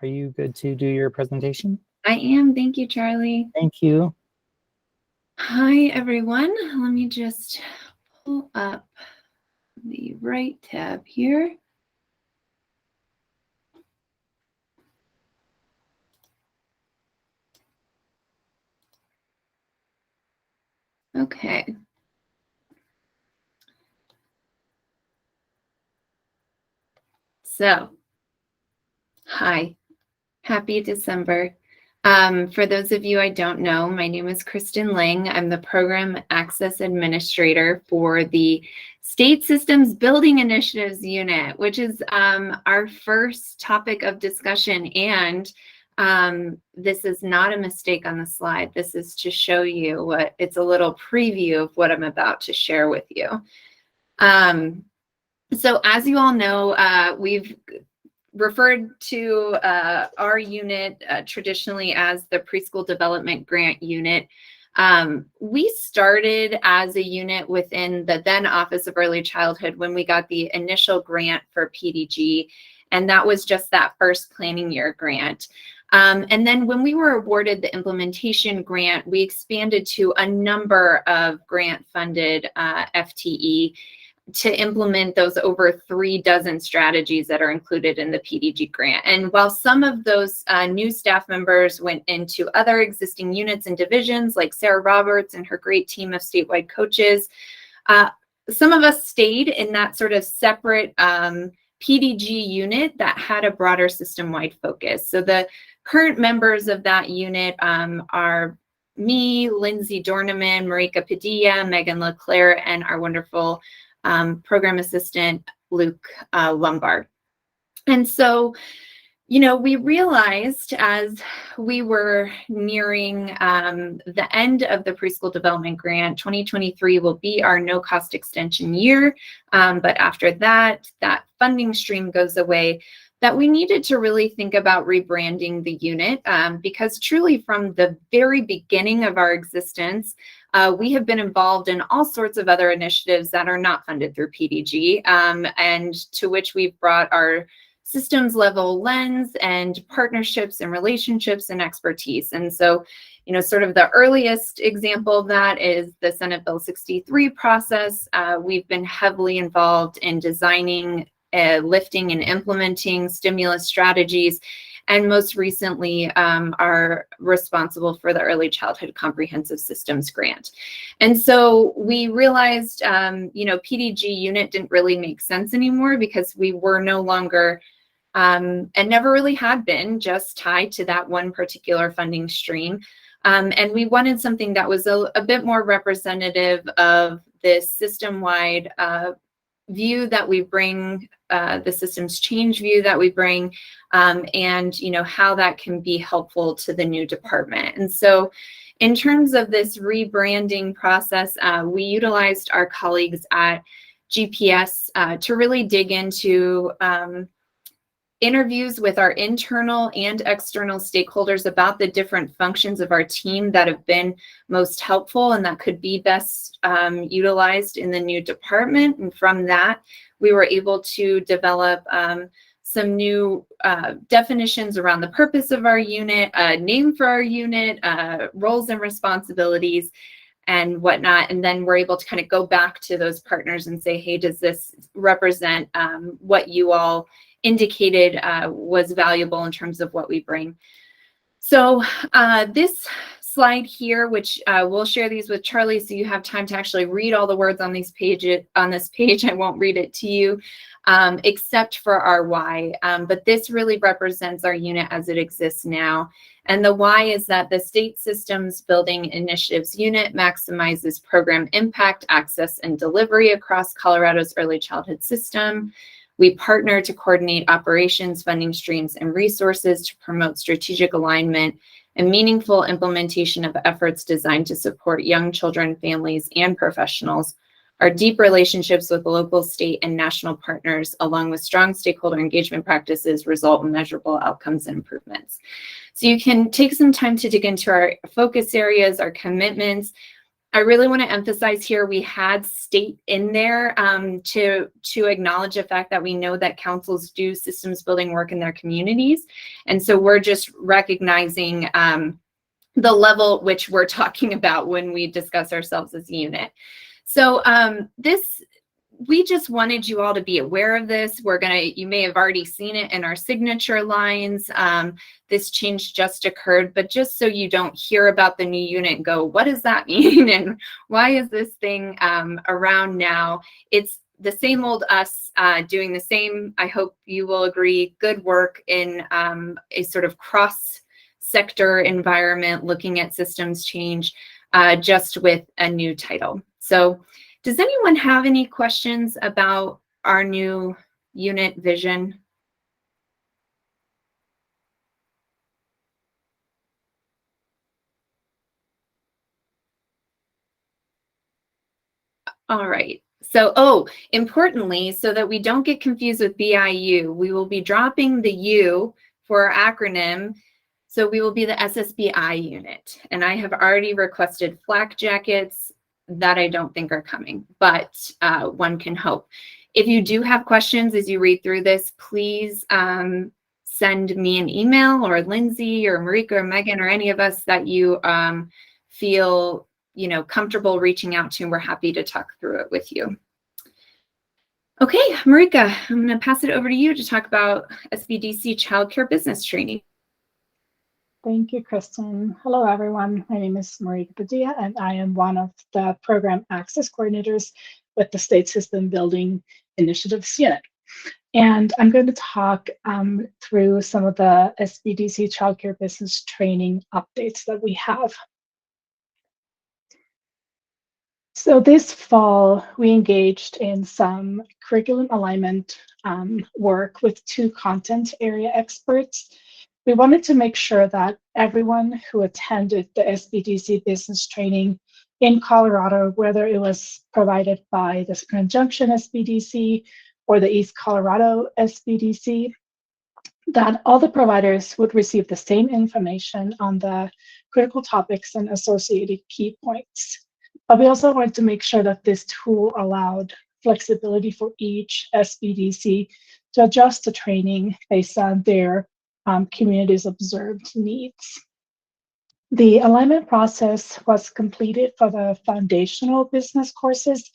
are you good to do your presentation? I am. Thank you, Charlie. Thank you. Hi, everyone. Let me just pull up the right tab here. Okay. So, hi. Happy December. For those of you I don't know, my name is Kristen Lang. I'm the Program Access Administrator for the State Systems Building Initiatives Unit, which is our first topic of discussion. And this is not a mistake on the slide. This is to show you what, it's a little preview of what I'm about to share with you. So as you all know, we've referred to our unit traditionally as the Preschool Development Grant Unit. We started as a unit within the then Office of Early Childhood when we got the initial grant for PDG, and that was just that first planning year grant. And then when we were awarded the implementation grant, we expanded to a number of grant-funded FTE to implement those over 36 strategies that are included in the PDG grant. And while some of those new staff members went into other existing units and divisions, like Sarah Roberts and her great team of statewide coaches, some of us stayed in that sort of separate PDG unit that had a broader system-wide focus. So the current members of that unit are me, Lindsay Dorneman, Marika Padilla, Megan LeClaire, and our wonderful program assistant, Luke Lombard. And so, you know, we realized as we were nearing the end of the Preschool Development Grant, 2023 will be our no-cost extension year. But after that, that funding stream goes away, that we needed to really think about rebranding the unit because truly from the very beginning of our existence, we have been involved in all sorts of other initiatives that are not funded through PDG and to which we've brought our systems level lens and partnerships and relationships and expertise. And so, you know, sort of the earliest example of that is the Senate Bill 63 process. We've been heavily involved in designing, lifting and implementing stimulus strategies, and most recently are responsible for the Early Childhood Comprehensive Systems Grant. And so we realized, you know, PDG unit didn't really make sense anymore because we were no longer and never really had been just tied to that one particular funding stream. And we wanted something that was a bit more representative of this system-wide view that we bring, the systems change view that we bring, and you know how that can be helpful to the new department. And so in terms of this rebranding process, we utilized our colleagues at GPS to really dig into interviews with our internal and external stakeholders about the different functions of our team that have been most helpful and that could be best utilized in the new department. And from that, we were able to develop some new definitions around the purpose of our unit, a name for our unit, roles and responsibilities, and whatnot. And then we're able to kind of go back to those partners and say, hey, does this represent what you all indicated was valuable in terms of what we bring? So this slide here, which we'll share these with Charlie so you have time to actually read all the words on these pages. On this page, I won't read it to you, except for our why. But this really represents our unit as it exists now. And the why is that the State Systems Building Initiatives unit maximizes program impact, access, and delivery across Colorado's early childhood system. We partner to coordinate operations, funding streams, and resources to promote strategic alignment and meaningful implementation of efforts designed to support young children, families, and professionals. Our deep relationships with local, state, and national partners, along with strong stakeholder engagement practices, result in measurable outcomes and improvements. So you can take some time to dig into our focus areas, our commitments. I really want to emphasize here, we had state in there to acknowledge the fact that we know that councils do systems building work in their communities. And so we're just recognizing the level at which we're talking about when we discuss ourselves as a unit. So we just wanted you all to be aware of this. You may have already seen it in our signature lines. This change just occurred, but just so you don't hear about the new unit and go, what does that mean? And why is this thing around now? It's the same old us doing the same, I hope you will agree, good work in a sort of cross-sector environment, looking at systems change, just with a new title. So does anyone have any questions about our new unit vision? All right. So, importantly, so that we don't get confused with BIU, we will be dropping the U for our acronym. So we will be the SSBI unit. And I have already requested flak jackets that I don't think are coming, but one can hope. If you do have questions as you read through this, please send me an email, or Lindsay or Marika or Megan or any of us that you feel comfortable reaching out to, and we're happy to talk through it with you. Okay, Marika, I'm going to pass it over to you to talk about SBDC childcare business training. Thank you, Kristen. Hello, everyone. My name is Marika Padilla, and I am one of the program access coordinators with the State System Building Initiatives unit. And I'm going to talk through some of the SBDC childcare business training updates that we have. So this fall, we engaged in some curriculum alignment work with 2 content area experts. We wanted to make sure that everyone who attended the SBDC business training in Colorado, whether it was provided by the Grand Junction SBDC or the East Colorado SBDC, that all the providers would receive the same information on the critical topics and associated key points. But we also wanted to make sure that this tool allowed flexibility for each SBDC to adjust the training based on their community's observed needs. The alignment process was completed for the foundational business courses.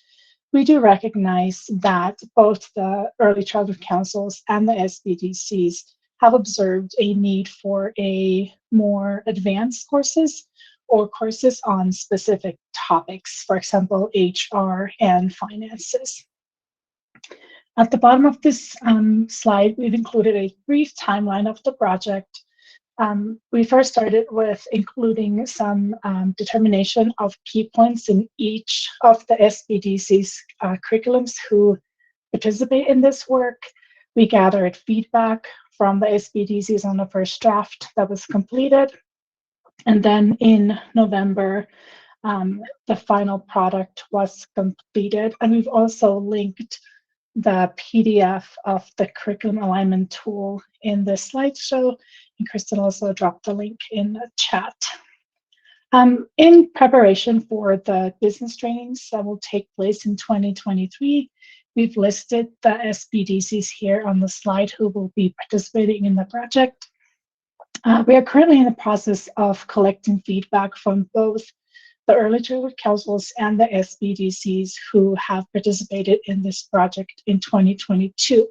We do recognize that both the early childhood councils and the SBDCs have observed a need for a more advanced courses or courses on specific topics, for example, HR and finances. At the bottom of this slide, we've included a brief timeline of the project. We first started with including some determination of key points in each of the SBDC's curriculums who participate in this work. We gathered feedback from the SBDCs on the first draft that was completed. And then in November, the final product was completed. And we've also linked the PDF of the curriculum alignment tool in the slideshow, and Kristen also dropped the link in the chat. In preparation for the business trainings that will take place in 2023, we've listed the SBDCs here on the slide who will be participating in the project. We are currently in the process of collecting feedback from both the early childhood councils and the SBDCs who have participated in this project in 2022.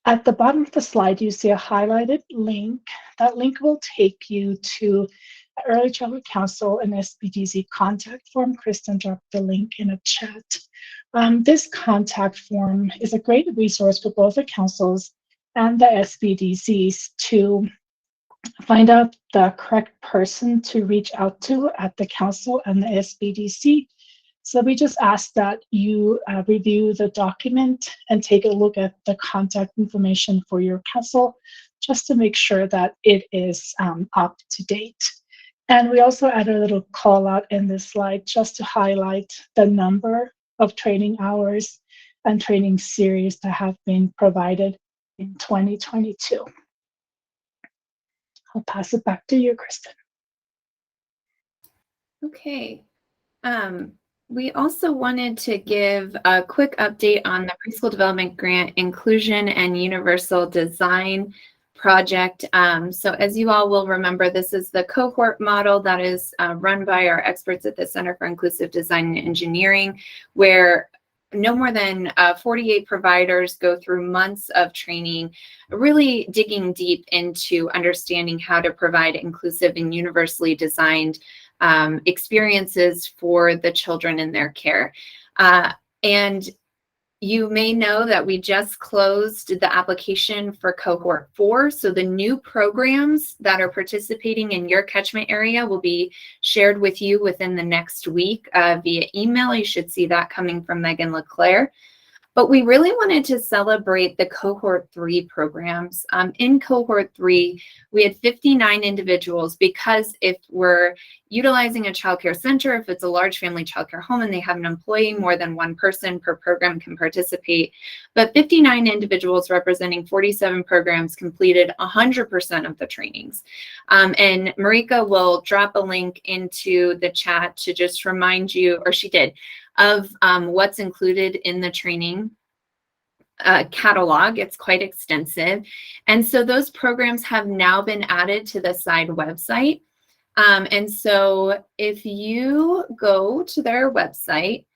At the bottom of the slide, you see a highlighted link. That link will take you to Early Childhood Council and SBDC contact form. Kristen dropped the link in a chat. This contact form is a great resource for both the councils and the SBDCs to find out the correct person to reach out to at the council and the SBDC. So we just ask that you review the document and take a look at the contact information for your council, just to make sure that it is up to date. And we also add a little call out in this slide just to highlight the number of training hours and training series that have been provided in 2022. I'll pass it back to you, Kristen. Okay. We also wanted to give a quick update on the Preschool Development Grant Inclusion and Universal Design project. So as you all will remember, this is the cohort model that is run by our experts at the Center for Inclusive Design and Engineering, where no more than 48 providers go through months of training, really digging deep into understanding how to provide inclusive and universally designed experiences for the children in their care. And you may know that we just closed the application for cohort 4. So the new programs that are participating in your catchment area will be shared with you within the next week via email. You should see that coming from Megan LeClaire. But we really wanted to celebrate the cohort 3 programs. In cohort 3, we had 59 individuals, because if we're utilizing a childcare center, if it's a large family childcare home and they have an employee, more than one person per program can participate. But 59 individuals representing 47 programs completed 100% of the trainings. And Marika will drop a link into the chat to just remind you, or she did, of what's included in the training catalog. It's quite extensive. And so those programs have now been added to the SIDE website. And so if you go to their website,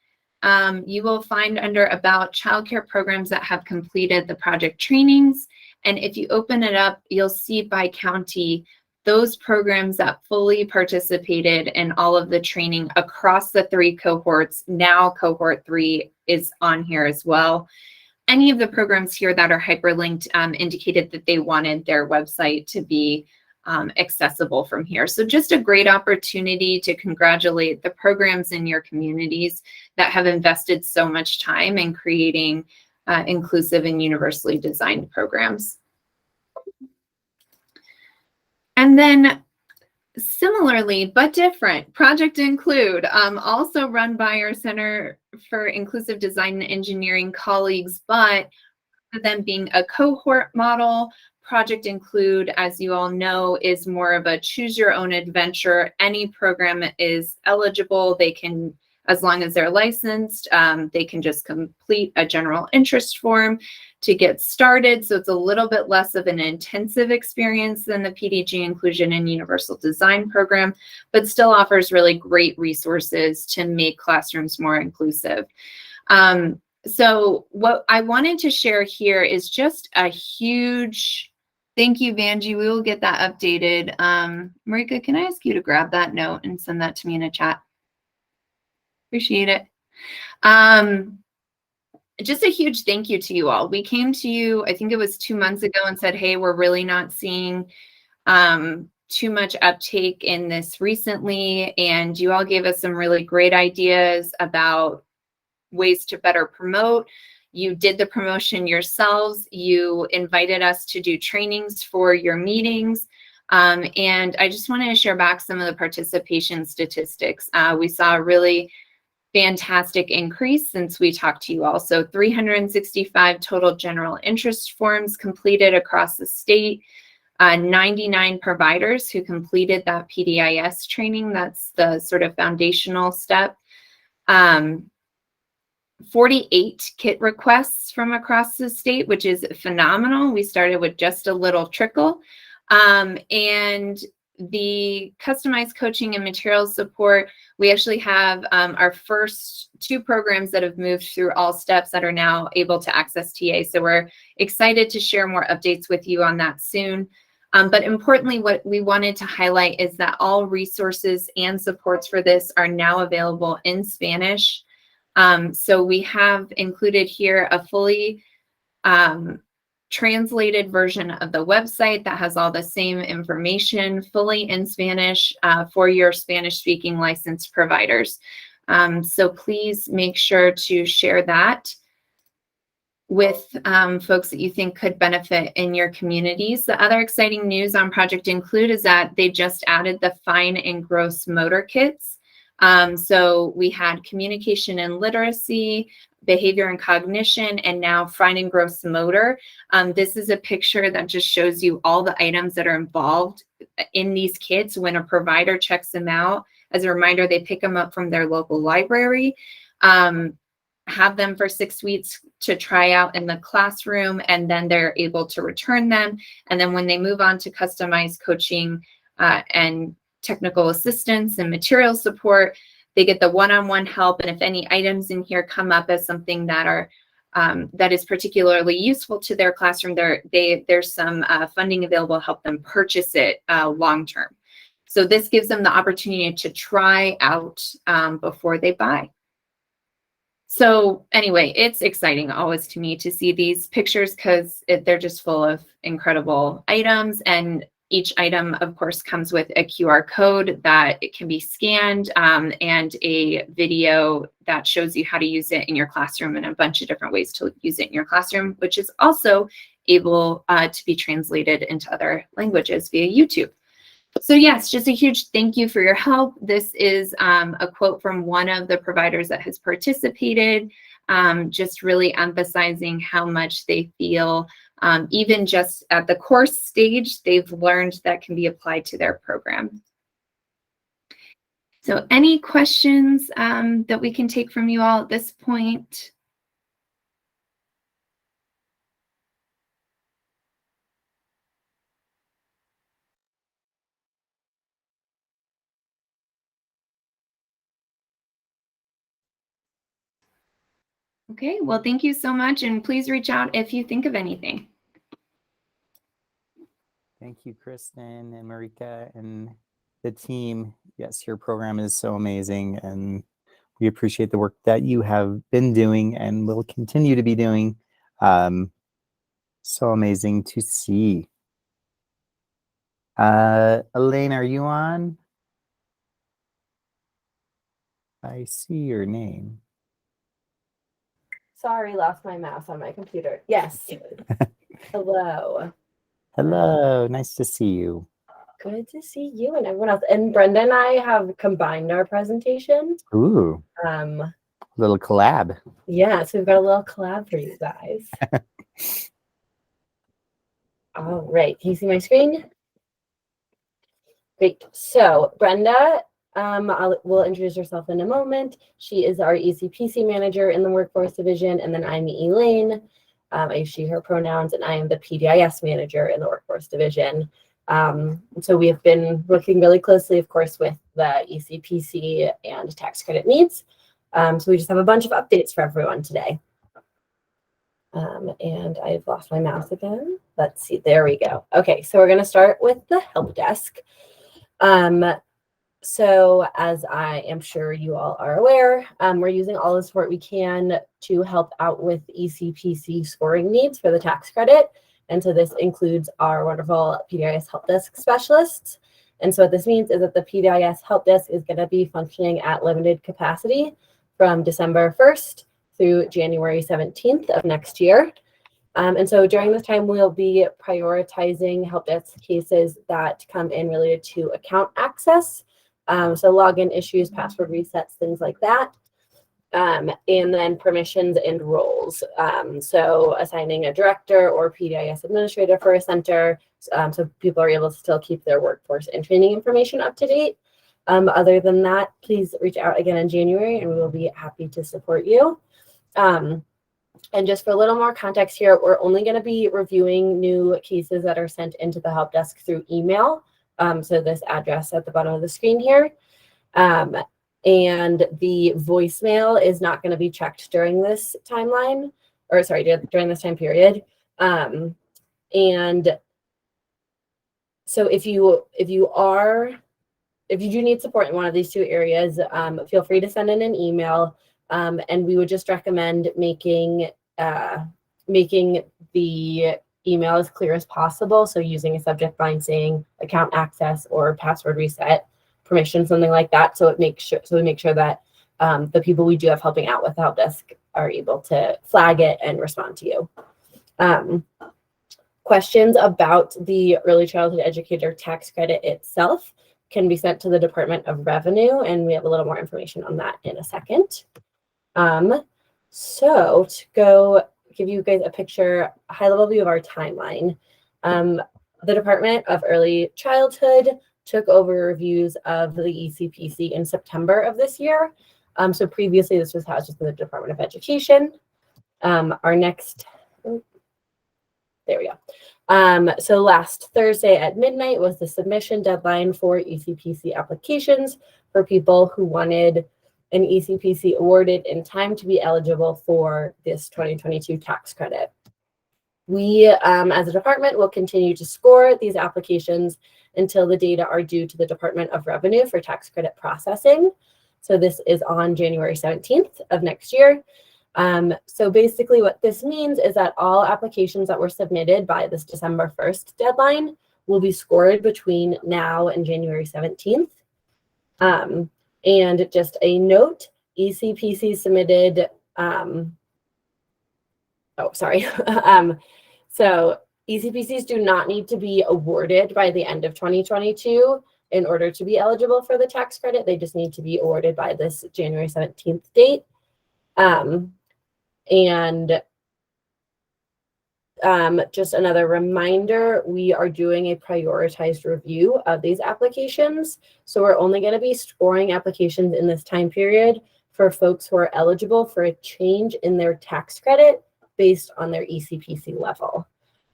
you will find under About Childcare programs that have completed the project trainings. And if you open it up, you'll see by county those programs that fully participated in all of the training across the 3 cohorts. Now cohort 3 is on here as well. Any of the programs here that are hyperlinked indicated that they wanted their website to be accessible from here. So just a great opportunity to congratulate the programs in your communities that have invested so much time in creating inclusive and universally designed programs. And then similarly, but different, Project Include, also run by our Center for Inclusive Design and Engineering colleagues, but rather than being a cohort model, Project Include, as you all know, is more of a choose your own adventure. Any program is eligible. They can, as long as they're licensed, they can just complete a general interest form to get started. So it's a little bit less of an intensive experience than the PDG Inclusion and Universal Design program, but still offers really great resources to make classrooms more inclusive. So what I wanted to share here is just a huge thank you, Vanjie. We will get that updated. Marika, can I ask you to grab that note and send that to me in a chat? Appreciate it. Just a huge thank you to you all. We came to you, I think it was 2 months ago, and said, hey, we're really not seeing too much uptake in this recently. And you all gave us some really great ideas about ways to better promote. You did the promotion yourselves. You invited us to do trainings for your meetings. And I just wanted to share back some of the participation statistics. We saw a really fantastic increase since we talked to you all. So 365 total general interest forms completed across the state, 99 providers who completed that PDIS training. That's the sort of foundational step. 48 kit requests from across the state, which is phenomenal. We started with just a little trickle. And the customized coaching and materials support, we actually have our first 2 programs that have moved through all steps that are now able to access TA. So we're excited to share more updates with you on that soon. But importantly, what we wanted to highlight is that all resources and supports for this are now available in Spanish. So we have included here a fully translated version of the website that has all the same information fully in Spanish for your Spanish speaking licensed providers. So please make sure to share that with folks that you think could benefit in your communities. The other exciting news on Project Include is that they just added the fine and gross motor kits. So we had communication and literacy, behavior and cognition, and now fine and gross motor. This is a picture that just shows you all the items that are involved in these kits when a provider checks them out. As a reminder, they pick them up from their local library, have them for 6 weeks to try out in the classroom, and then they're able to return them. And then when they move on to customized coaching and technical assistance and material support, they get the one-on-one help. And if any items in here come up as something that are that is particularly useful to their classroom, there's some funding available to help them purchase it long-term. So this gives them the opportunity to try out before they buy. So anyway, it's exciting always to me to see these pictures because they're just full of incredible items, and each item, of course, comes with a QR code that it can be scanned and a video that shows you how to use it in your classroom and a bunch of different ways to use it in your classroom, which is also able to be translated into other languages via YouTube. So yes, just a huge thank you for your help. This is a quote from one of the providers that has participated, just really emphasizing how much they feel, even just at the course stage, they've learned that can be applied to their program. So any questions that we can take from you all at this point? Okay, well, thank you so much, and please reach out if you think of anything. Thank you, Kristen and Marika and the team. Yes, your program is so amazing, and we appreciate the work that you have been doing and will continue to be doing. So amazing to see. Elaine, are you on? I see your name. Sorry, lost my mouse on my computer. Yes. Hello. Hello, nice to see you. Good to see you and everyone else. And Brenda and I have combined our presentation. Ooh, little collab. Yeah, so we've got a little collab for you guys. All right, can you see my screen? Great. So Brenda will introduce herself in a moment. She is our ECPC manager in the Workforce Division, and then I'm Elaine. I use she, her pronouns, and I am the PDIS manager in the Workforce Division. So we have been working really closely, of course, with the ECPC and tax credit needs. So we just have a bunch of updates for everyone today. And I've lost my mouse again. Let's see, there we go. Okay, so we're going to start with the help desk. So as I am sure you all are aware, we're using all the support we can to help out with ECPC scoring needs for the tax credit. And so this includes our wonderful PDIS help desk specialists. And so what this means is that the PDIS help desk is going to be functioning at limited capacity from December 1st through January 17th of next year. And so during this time, we'll be prioritizing help desk cases that come in related to account access. So login issues, password resets, things like that. And then permissions and roles. So assigning a director or PDIS administrator for a center, so people are able to still keep their workforce and training information up to date. Other than that, please reach out again in January and we will be happy to support you. And just for a little more context here, we're only going to be reviewing new cases that are sent into the help desk through email. So this address at the bottom of the screen here. And the voicemail is not going to be checked during this timeline, or sorry, during this time period. And so if you do need support in one of these two areas, feel free to send in an email. And we would just recommend making the email as clear as possible. So using a subject line saying account access or password reset permission, something like that. So we make sure that the people we do have helping out with the help desk are able to flag it and respond to you. Questions about the early childhood educator tax credit itself can be sent to the Department of Revenue, and we have a little more information on that in a second. So to go give you guys a high-level view of our timeline, the Department of Early Childhood took over reviews of the ECPC in September of this year. So previously this was housed within the Department of Education. There we go. So last Thursday at midnight was the submission deadline for ECPC applications for people who wanted an ECPC awarded in time to be eligible for this 2022 tax credit. We, as a department, will continue to score these applications until the data are due to the Department of Revenue for tax credit processing. So this is on January 17th of next year. So basically what this means is that all applications that were submitted by this December 1st deadline will be scored between now and January 17th. And just a note, ECPC submitted, so ECPCs do not need to be awarded by the end of 2022 in order to be eligible for the tax credit. They just need to be awarded by this January 17th date. Just another reminder, we are doing a prioritized review of these applications. So we're only going to be scoring applications in this time period for folks who are eligible for a change in their tax credit based on their ECPC level.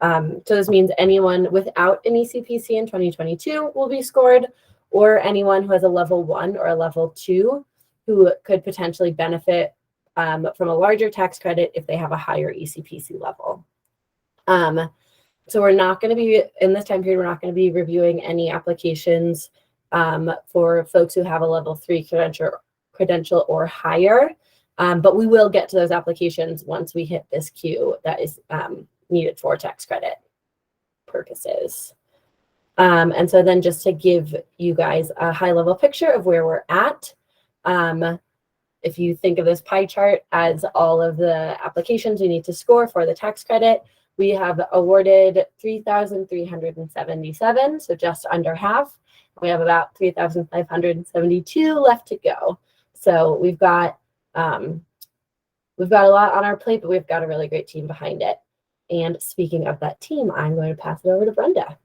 So this means anyone without an ECPC in 2022 will be scored, or anyone who has a level 1 or a level 2 who could potentially benefit from a larger tax credit if they have a higher ECPC level. So we're not going to be, in this time period, we're not going to be reviewing any applications for folks who have a level 3 credential or higher, but we will get to those applications once we hit this queue that is needed for tax credit purposes. And so then just to give you guys a high-level picture of where we're at, if you think of this pie chart as all of the applications you need to score for the tax credit, we have awarded 3,377, so just under half. We have about 3,572 left to go. So we've got a lot on our plate, but we've got a really great team behind it. And speaking of that team, I'm going to pass it over to Brenda.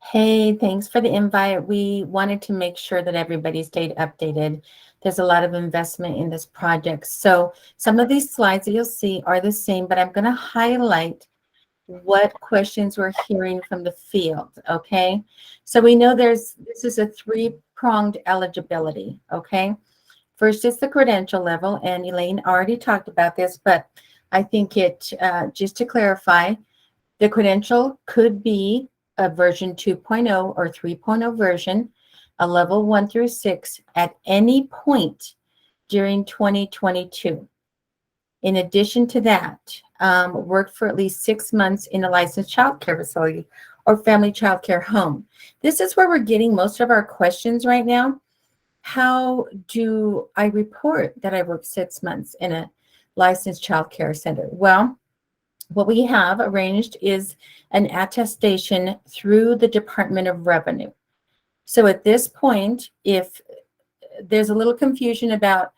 Hey, thanks for the invite. We wanted to make sure that everybody stayed updated. There's a lot of investment in this project. So some of these slides that you'll see are the same, but I'm going to highlight what questions we're hearing from the field, okay? So we know this is a three-pronged eligibility, okay? First is the credential level, and Elaine already talked about this, but I think just to clarify, the credential could be a version 2.0 or 3.0 version, a level 1 through 6 at any point during 2022. In addition to that, work for at least 6 months in a licensed child care facility or family child care home. This is where we're getting most of our questions right now. How do I report that I worked 6 months in a licensed child care center? Well, what we have arranged is an attestation through the Department of Revenue. So at this point, if there's a little confusion about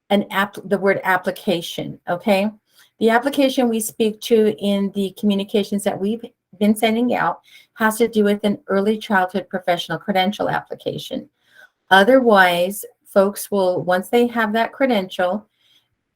the word application, okay? The application we speak to in the communications that we've been sending out has to do with an early childhood professional credential application. Otherwise, folks will, once they have that credential,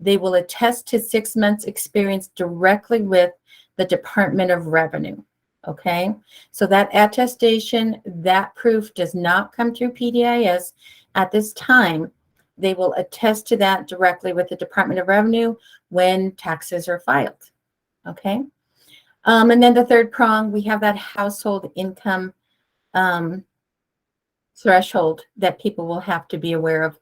they will attest to 6 months experience directly with the Department of Revenue, Okay, so that attestation, that proof does not come through PDIS at this time. They will attest to that directly with the Department of Revenue when taxes are filed. Okay, and then the third prong, we have that household income threshold that people will have to be aware of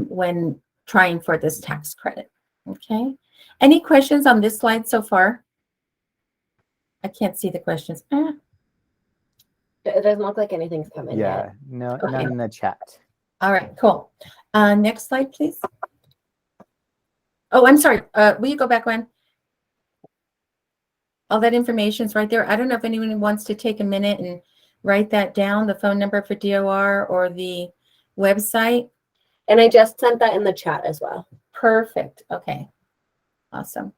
when trying for this tax credit. Okay, any questions on this slide so far? I can't see the questions. It doesn't look like anything's coming Yeah, yet. no, Okay. none in the chat. All right, cool. Next slide, please. Oh, I'm sorry. Will you go back one? All that information's right there. I don't know if anyone wants to take a minute and write that down, the phone number for DOR or the website. And I just sent that in the chat as well. Perfect. Okay. Awesome.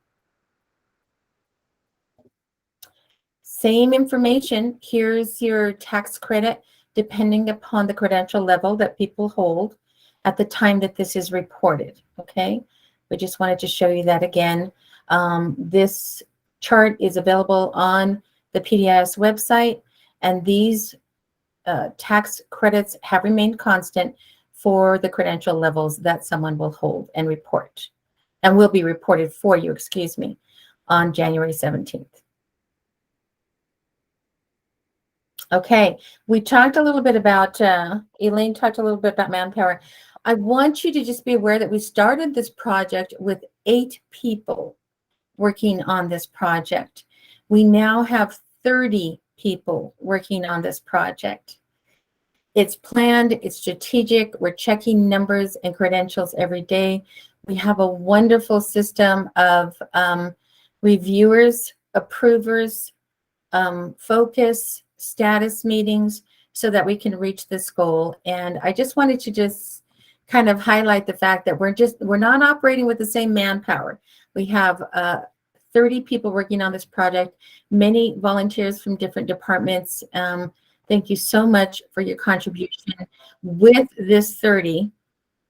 Same information. Here's your tax credit depending upon the credential level that people hold at the time that this is reported. Okay. We just wanted to show you that again. This chart is available on the PDIS website, and these tax credits have remained constant for the credential levels that someone will hold and report, and will be reported for you, excuse me, on January 17th. Okay, we talked a little bit about, Elaine talked a little bit about manpower. I want you to just be aware that we started this project with 8 people working on this project. We now have 30 people working on this project. It's planned, it's strategic, we're checking numbers and credentials every day. We have a wonderful system of reviewers, approvers, focus, status meetings so that we can reach this goal. And I just wanted to just kind of highlight the fact that we're not operating with the same manpower. We have 30 people working on this project, many volunteers from different departments. Thank you so much for your contribution. With this 30,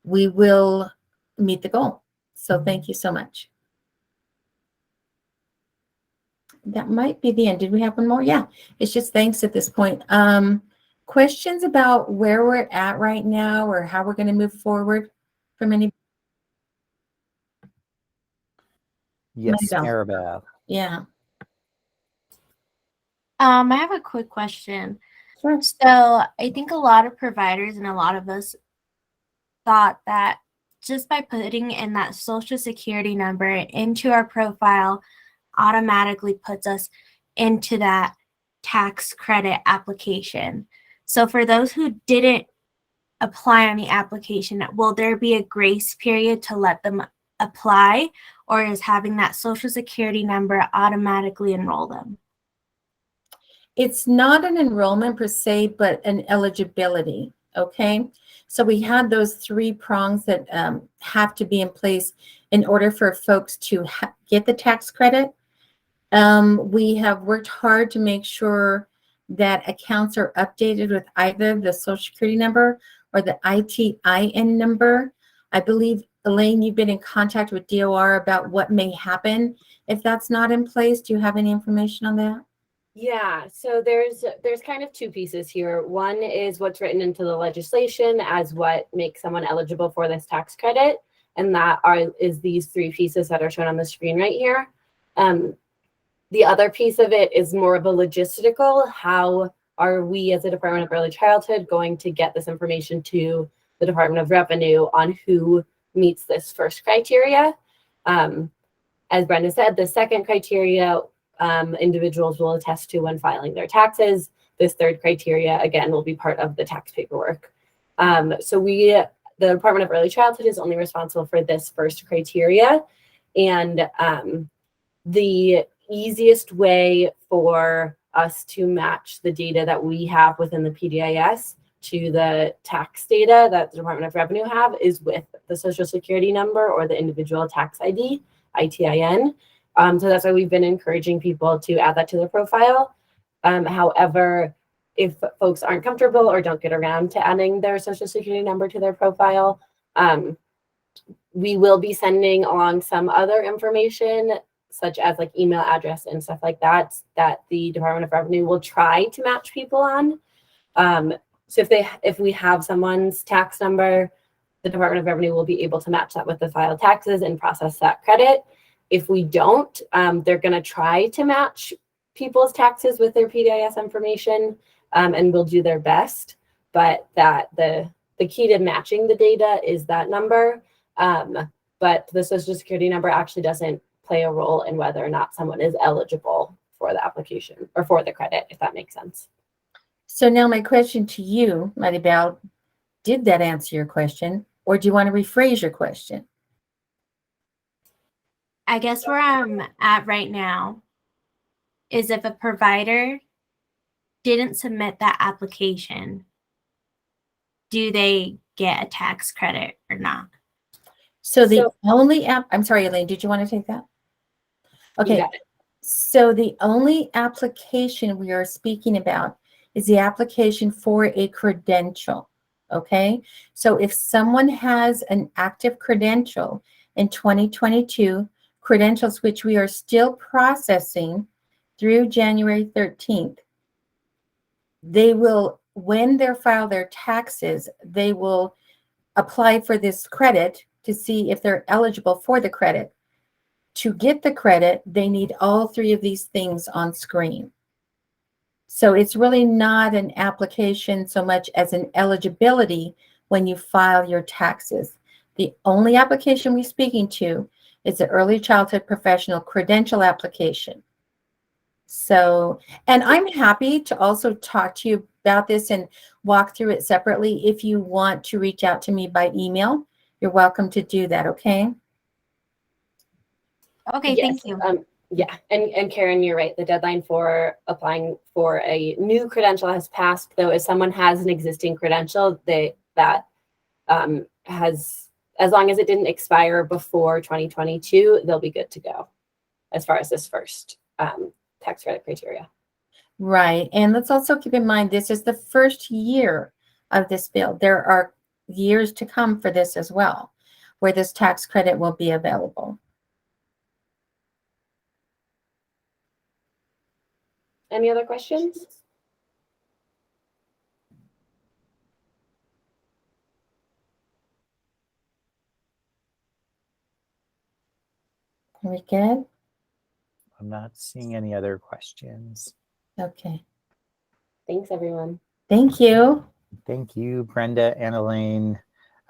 we will meet the goal. So thank you so much. That might be the end. Did we have one more? Yeah, it's just thanks at this point. Questions about where we're at right now or how we're going to move forward from any? Yes, Maribel. Maribel. Yeah. I have a quick question. Sure. So I think a lot of providers and a lot of us thought that just by putting in that social security number into our profile automatically puts us into that tax credit application. So for those who didn't apply on the application, will there be a grace period to let them apply, or is having that social security number automatically enroll them? It's not an enrollment per se, but an eligibility. Okay. So we had those 3 prongs that have to be in place in order for folks to get the tax credit. We have worked hard to make sure that accounts are updated with either the social security number or the ITIN number. I believe, Elaine, you've been in contact with DOR about what may happen if that's not in place. Do you have any information on that? Yeah, so there's kind of 2 pieces here. One is what's written into the legislation as what makes someone eligible for this tax credit, and that is these 3 pieces that are shown on the screen right here. The other piece of it is more of a logistical. How are we as a Department of Early Childhood going to get this information to the Department of Revenue on who meets this first criteria? As Brenda said, the second criteria individuals will attest to when filing their taxes. This third criteria, again, will be part of the tax paperwork. So the Department of Early Childhood is only responsible for this first criteria. And the easiest way for us to match the data that we have within the PDIS to the tax data that the Department of Revenue have is with the Social Security number or the individual tax ID, ITIN. So that's why we've been encouraging people to add that to their profile. However, if folks aren't comfortable or don't get around to adding their Social Security number to their profile, we will be sending along some other information such as like email address and stuff like that, that the Department of Revenue will try to match people on. So if we have someone's tax number, the Department of Revenue will be able to match that with the filed taxes and process that credit. If we don't, they're going to try to match people's taxes with their PDIS information, and will do their best. But that the key to matching the data is that number. But the Social Security number actually doesn't play a role in whether or not someone is eligible for the application or for the credit, if that makes sense. So now my question to you, Maribel, did that answer your question, or do you want to rephrase your question? I guess where I'm at right now is if a provider didn't submit that application, do they get a tax credit or not? So the only app, I'm sorry, Elaine, did you want to take that? You Okay. got it. So the only application we are speaking about is the application for a credential. Okay. So if someone has an active credential in 2022, credentials which we are still processing through January 13th, they will, when they file their taxes, they will apply for this credit to see if they're eligible for the credit. To get the credit, they need all three of these things on screen. So it's really not an application so much as an eligibility when you file your taxes. The only application we're speaking to is the Early Childhood Professional Credential application. So, and I'm happy to also talk to you about this and walk through it separately. If you want to reach out to me by email, you're welcome to do that, okay? Okay, Yes, thank you. Yeah, and Karen, you're right. The deadline for applying for a new credential has passed. Though, if someone has an existing credential, that has, as long as it didn't expire before 2022, they'll be good to go as far as this first tax credit criteria. Right. And let's also keep in mind, this is the first year of this bill. There are years to come for this as well, where this tax credit will be available. Any other questions? Are we good? I'm not seeing any other questions. Okay. Thanks, everyone. Thank you. Thank you, Brenda and Elaine.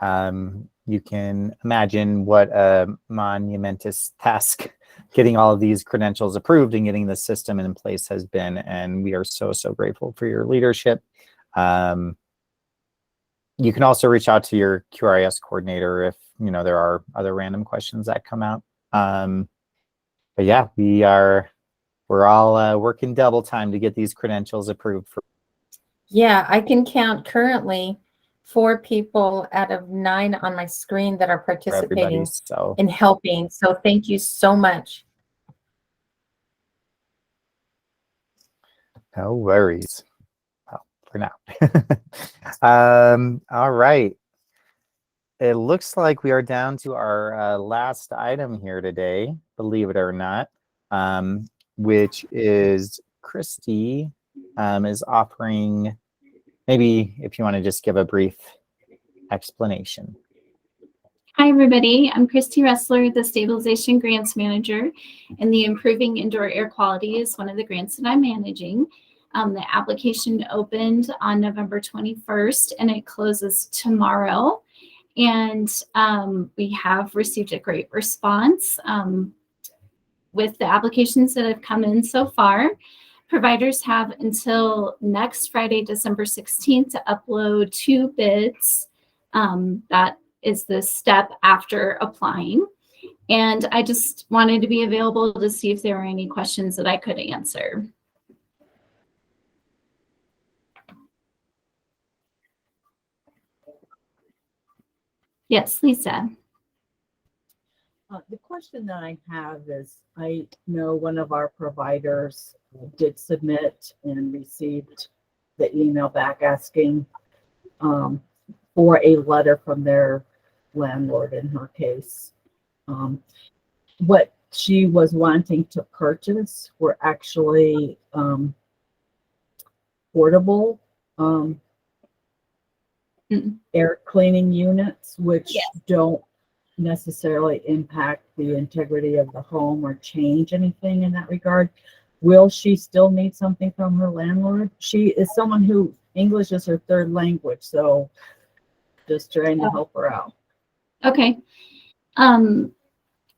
You can imagine what a monumentous task getting all of these credentials approved and getting the system in place has been, and we are so grateful for your leadership. You can also reach out to your QRIS coordinator if there are other random questions that come out. But yeah, we're all working double time to get these credentials approved. Yeah, I can count currently 4 people out of 9 on my screen that are participating So in helping. So thank you so much. no worries. Well, for now. All right. It looks like we are down to our last item here today, believe it or not, which is Christy is offering, maybe if you want to just give a brief explanation. Hi, everybody. I'm Christy Ressler, the Stabilization Grants Manager, and the Improving Indoor Air Quality is one of the grants that I'm managing. The application opened on November 21st, and it closes tomorrow. And we have received a great response with the applications that have come in so far. Providers have until next Friday, December 16th, to upload 2 bids. That is the step after applying. And I just wanted to be available to see if there were any questions that I could answer. Yes, Lisa. The question that I have is, I know one of our providers did submit and received the email back asking for a letter from their landlord in her case. What she was wanting to purchase were actually portable air cleaning units, which don't necessarily impact the integrity of the home or change anything in that regard. Will she still need something from her landlord? She is someone who English is her third language, so just trying to help her out. Okay.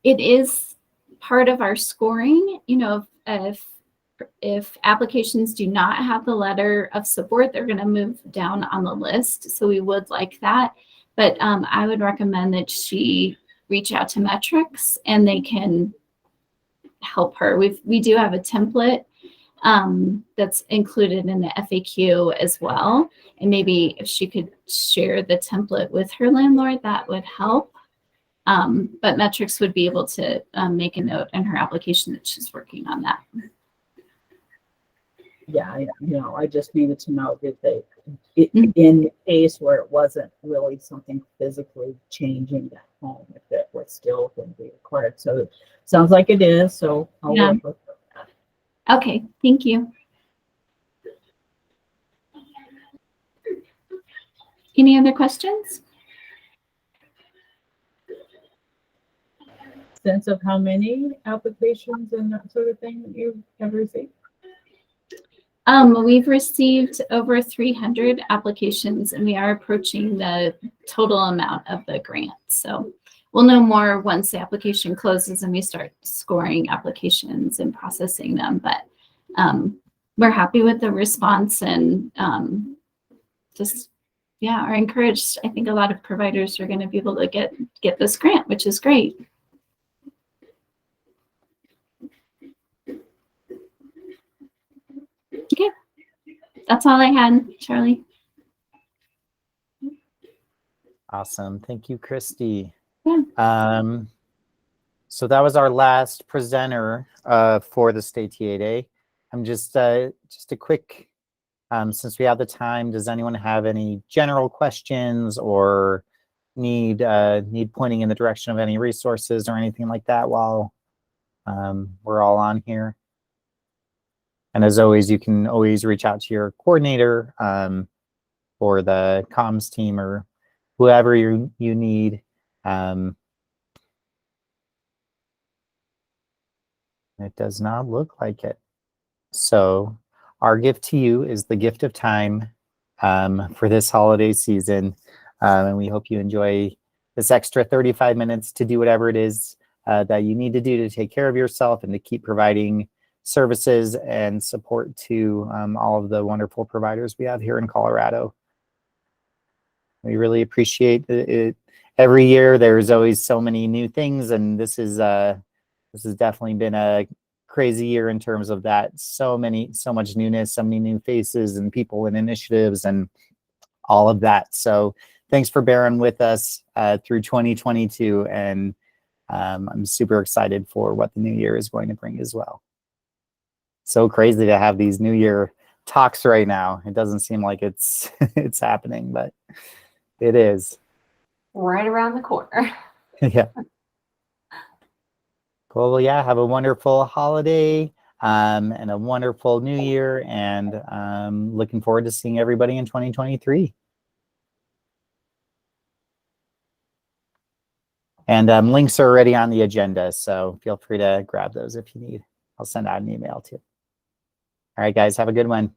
It is part of our scoring. You know, if applications do not have the letter of support, they're going to move down on the list. So we would like that. But I would recommend that she reach out to Metrics and they can help her. We do have a template that's included in the FAQ as well. And maybe if she could share the template with her landlord, that would help. But Metrics would be able to make a note in her application that she's working on that. Yeah, I just needed to know if they, in the case where it wasn't really something physically changing that home, if it was still going to be required. So it sounds like it is. So I'll work with that. Okay, thank you. Any other questions? Sense of how many applications and that sort of thing that you have received? We've received over 300 applications and we are approaching the total amount of the grant. So we'll know more once the application closes and we start scoring applications and processing them. But we're happy with the response and are encouraged. I think a lot of providers are going to be able to get this grant, which is great. Okay, that's all I had, Charlie. Awesome. Thank you, Christy. Yeah. So that was our last presenter for the State TA Day. I'm just a quick, since we have the time, does anyone have any general questions or need pointing in the direction of any resources or anything like that while we're all on here? And as always, you can always reach out to your coordinator or the comms team or whoever you need. It does not look like it. So our gift to you is the gift of time for this holiday season. And we hope you enjoy this extra 35 minutes to do whatever it is that you need to do to take care of yourself and to keep providing services and support to all of the wonderful providers we have here in Colorado. We really appreciate it. Every year there's always so many new things, and this has definitely been a crazy year in terms of that. So much newness, so many new faces and people and initiatives and all of that. So thanks for bearing with us through 2022, and I'm super excited for what the new year is going to bring as well. So crazy to have these New Year talks right now. It doesn't seem like it's happening, but it is. Right around the corner. Yeah. Cool. Well, yeah, have a wonderful holiday and a wonderful new year, and looking forward to seeing everybody in 2023. And links are already on the agenda, so feel free to grab those if you need. I'll send out an email too. All right, guys, have a good one.